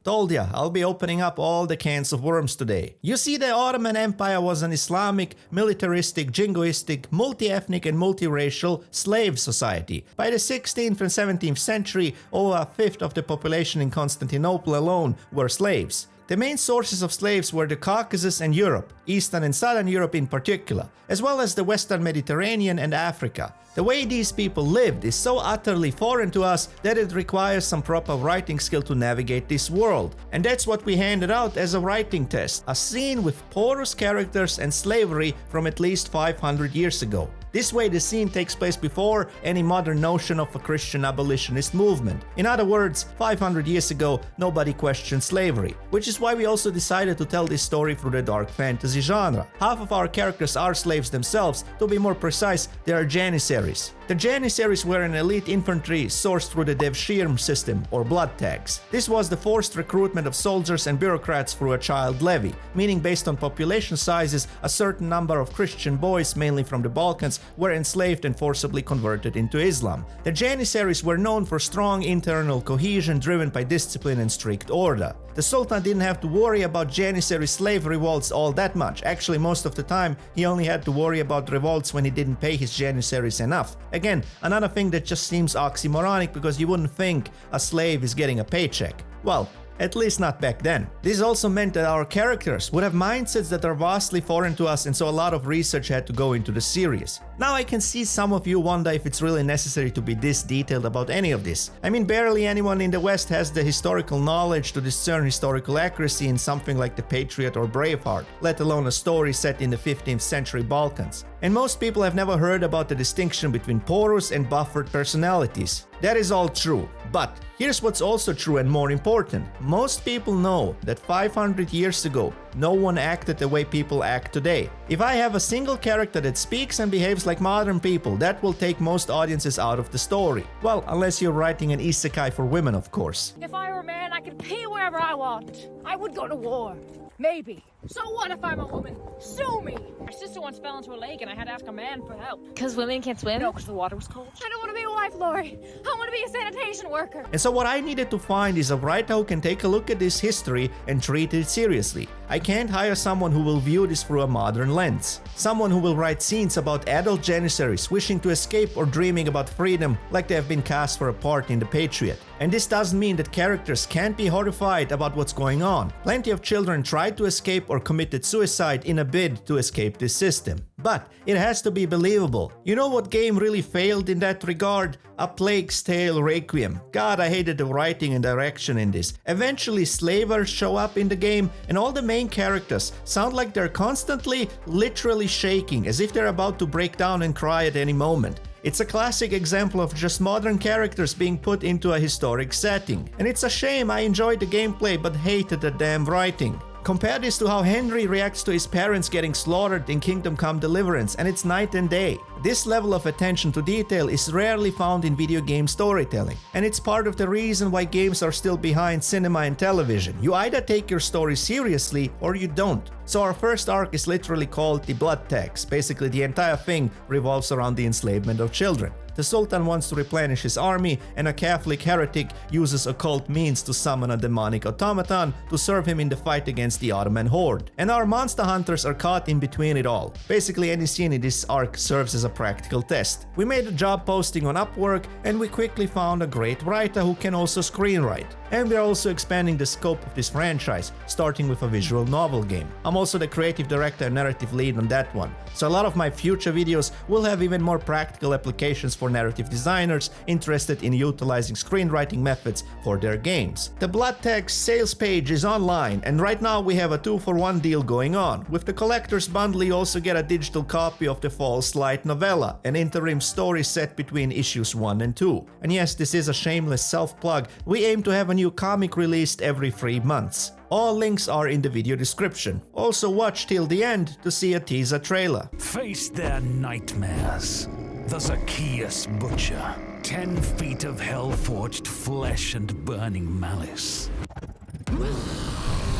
Told ya, I'll be opening up all the cans of worms today. You see, the Ottoman Empire was an Islamic, militaristic, jingoistic, multi-ethnic and multiracial slave society. By the 16th and 17th century, over a fifth of the population in Constantinople alone were slaves. The main sources of slaves were the Caucasus and Europe, Eastern and Southern Europe in particular, as well as the Western Mediterranean and Africa. The way these people lived is so utterly foreign to us that it requires some proper writing skill to navigate this world. And that's what we handed out as a writing test, a scene with porous characters and slavery from at least 500 years ago. This way the scene takes place before any modern notion of a Christian abolitionist movement. In other words, 500 years ago, nobody questioned slavery, which is why we also decided to tell this story through the dark fantasy genre. Half of our characters are slaves themselves, to be more precise, they are Janissaries. The Janissaries were an elite infantry sourced through the Devshirme system, or blood tax. This was the forced recruitment of soldiers and bureaucrats through a child levy, meaning based on population sizes, a certain number of Christian boys, mainly from the Balkans, were enslaved and forcibly converted into Islam. The Janissaries were known for strong internal cohesion driven by discipline and strict order. The Sultan didn't have to worry about Janissary slave revolts all that much. Actually, most of the time, he only had to worry about revolts when he didn't pay his Janissaries enough. Again, another thing that just seems oxymoronic because you wouldn't think a slave is getting a paycheck. Well, at least not back then. This also meant that our characters would have mindsets that are vastly foreign to us, and so a lot of research had to go into the series. Now I can see some of you wonder if it's really necessary to be this detailed about any of this. I mean, barely anyone in the West has the historical knowledge to discern historical accuracy in something like The Patriot or Braveheart, let alone a story set in the 15th century Balkans. And most people have never heard about the distinction between porous and buffered personalities. That is all true. But here's what's also true and more important. Most people know that 500 years ago, no one acted the way people act today. If I have a single character that speaks and behaves like modern people, that will take most audiences out of the story. Well, unless you're writing an isekai for women, of course. If I were a man, I could pee wherever I want. I would go to war. Maybe. So what if I'm a woman? Sue me! My sister once fell into a lake and I had to ask a man for help. Because women can't swim? No, because the water was cold. I don't want to be a wife, Lori. I want to be a sanitation worker. And so what I needed to find is a writer who can take a look at this history and treat it seriously. I can't hire someone who will view this through a modern lens. Someone who will write scenes about adult Janissaries wishing to escape or dreaming about freedom like they have been cast for a part in The Patriot. And this doesn't mean that characters can't be horrified about what's going on. Plenty of children tried to escape or committed suicide in a bid to escape this system. But it has to be believable. You know what game really failed in that regard? A Plague's Tale Requiem. God, I hated the writing and direction in this. Eventually slavers show up in the game and all the main characters sound like they're constantly, literally shaking as if they're about to break down and cry at any moment. It's a classic example of just modern characters being put into a historic setting. And it's a shame. I enjoyed the gameplay but hated the damn writing. Compare this to how Henry reacts to his parents getting slaughtered in Kingdom Come Deliverance, and it's night and day. This level of attention to detail is rarely found in video game storytelling, and it's part of the reason why games are still behind cinema and television. You either take your story seriously or you don't. So our first arc is literally called the Blood Tax. Basically, the entire thing revolves around the enslavement of children. The Sultan wants to replenish his army, and a Catholic heretic uses occult means to summon a demonic automaton to serve him in the fight against the Ottoman horde. And our monster hunters are caught in between it all. Basically, any scene in this arc serves as a practical test. We made a job posting on Upwork, and we quickly found a great writer who can also screenwrite. And we're also expanding the scope of this franchise, starting with a visual novel game. I'm also the creative director and narrative lead on that one. So a lot of my future videos will have even more practical applications for narrative designers interested in utilizing screenwriting methods for their games. The Blood Tax sales page is online, and right now we have a 2-for-1 deal going on. With the collector's bundle you also get a digital copy of the False Light novella, an interim story set between issues 1 and 2. And yes, this is a shameless self-plug. We aim to have a new comic released every 3 months. All links are in the video description. Also watch till the end to see a teaser trailer. Face their nightmares. The Zacchaeus Butcher. 10 feet of hell-forged flesh and burning malice.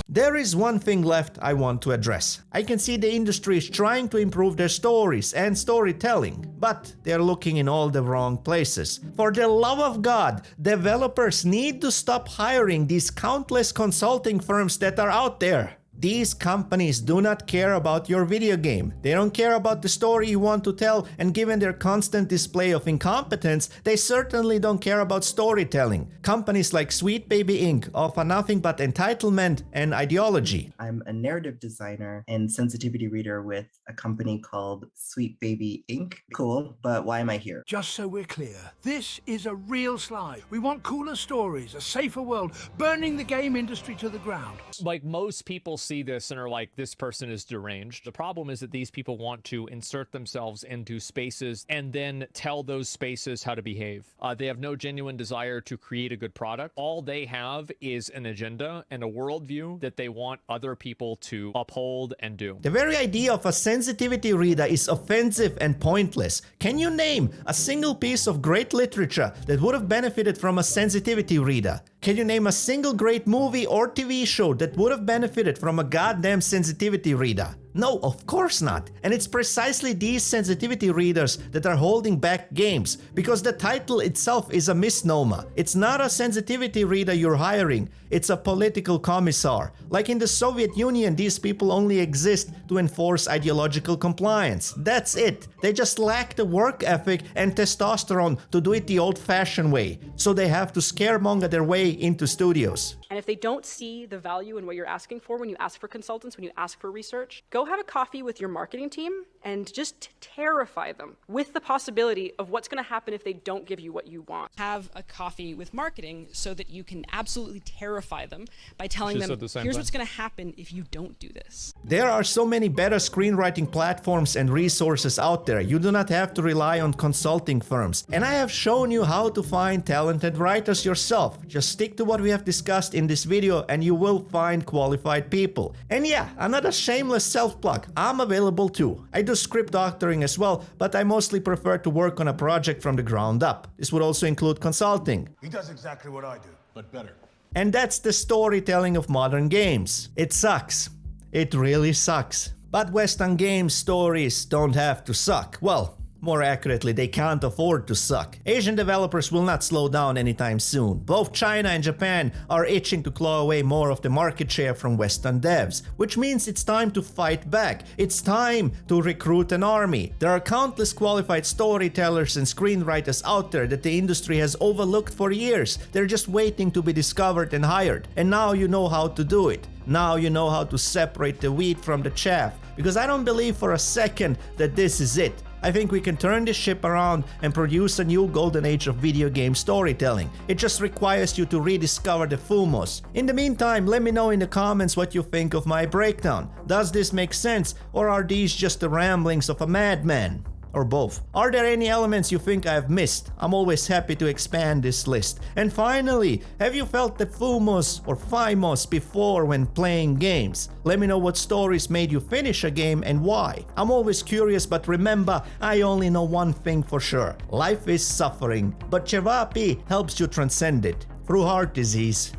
There is one thing left I want to address. I can see the industry is trying to improve their stories and storytelling, but they're looking in all the wrong places. For the love of God, developers need to stop hiring these countless consulting firms that are out there. These companies do not care about your video game. They don't care about the story you want to tell, and given their constant display of incompetence, they certainly don't care about storytelling. Companies like Sweet Baby Inc. offer nothing but entitlement and ideology. I'm a narrative designer and sensitivity reader with a company called Sweet Baby Inc. Cool, but why am I here? Just so we're clear, this is a real slide. We want cooler stories, a safer world, burning the game industry to the ground. Like most people see this and are like, this person is deranged. The problem is that these people want to insert themselves into spaces and then tell those spaces how to behave. They have no genuine desire to create a good product. All they have is an agenda and a worldview that they want other people to uphold and do. The very idea of a sensitivity reader is offensive and pointless. Can you name a single piece of great literature that would have benefited from a sensitivity reader? Can you name a single great movie or TV show that would have benefited from a goddamn sensitivity reader? No, of course not. And it's precisely these sensitivity readers that are holding back games, because the title itself is a misnomer. It's not a sensitivity reader you're hiring, it's a political commissar. Like in the Soviet Union, these people only exist to enforce ideological compliance. That's it. They just lack the work ethic and testosterone to do it the old-fashioned way, so they have to scaremonger their way into studios. And if they don't see the value in what you're asking for when you ask for consultants, when you ask for research, go have a coffee with your marketing team and just terrify them with the possibility of what's going to happen if they don't give you what you want. Have a coffee with marketing so that you can absolutely terrify them by telling them, here's what's going to happen if you don't do this. There are so many better screenwriting platforms and resources out there. You do not have to rely on consulting firms. And I have shown you how to find talented writers yourself. Just stick to what we have discussed in this video and you will find qualified people. And yeah, another shameless self-plug. I'm available too. I do script doctoring as well, but I mostly prefer to work on a project from the ground up. This would also include consulting. He does exactly what I do, but better. And that's the storytelling of modern games. It sucks. It really sucks. But Western game stories don't have to suck. Well, more accurately, they can't afford to suck. Asian developers will not slow down anytime soon. Both China and Japan are itching to claw away more of the market share from Western devs, which means it's time to fight back. It's time to recruit an army. There are countless qualified storytellers and screenwriters out there that the industry has overlooked for years. They're just waiting to be discovered and hired. And now you know how to do it. Now you know how to separate the wheat from the chaff. Because I don't believe for a second that this is it. I think we can turn this ship around and produce a new golden age of video game storytelling. It just requires you to rediscover the Fumos. In the meantime, let me know in the comments what you think of my breakdown. Does this make sense, or are these just the ramblings of a madman? Or both. Are there any elements you think I've missed? I'm always happy to expand this list. And finally, have you felt the Fumos or Fimos before when playing games? Let me know what stories made you finish a game and why. I'm always curious, but remember, I only know one thing for sure. Life is suffering, but Cevapi helps you transcend it through heart disease.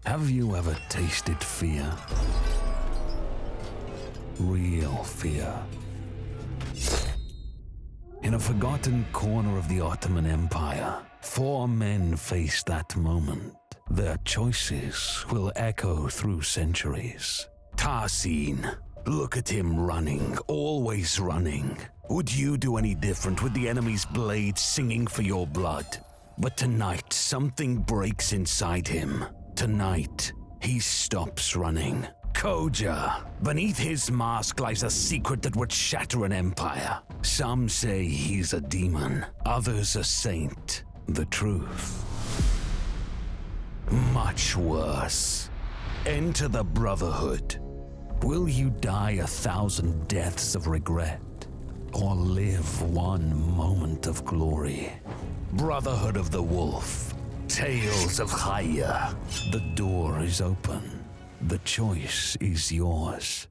Have you ever tasted fear? Real fear. In a forgotten corner of the Ottoman Empire, 4 men faced that moment. Their choices will echo through centuries. Tarsin, look at him running, always running. Would you do any different with the enemy's blade singing for your blood? But tonight, something breaks inside him. Tonight, he stops running. Koja. Beneath his mask lies a secret that would shatter an empire. Some say he's a demon, others a saint. The truth, much worse. Enter the Brotherhood. Will you die 1,000 deaths of regret, or live one moment of glory? Brotherhood of the Wolf. Tales of Chaya. The door is open. The choice is yours.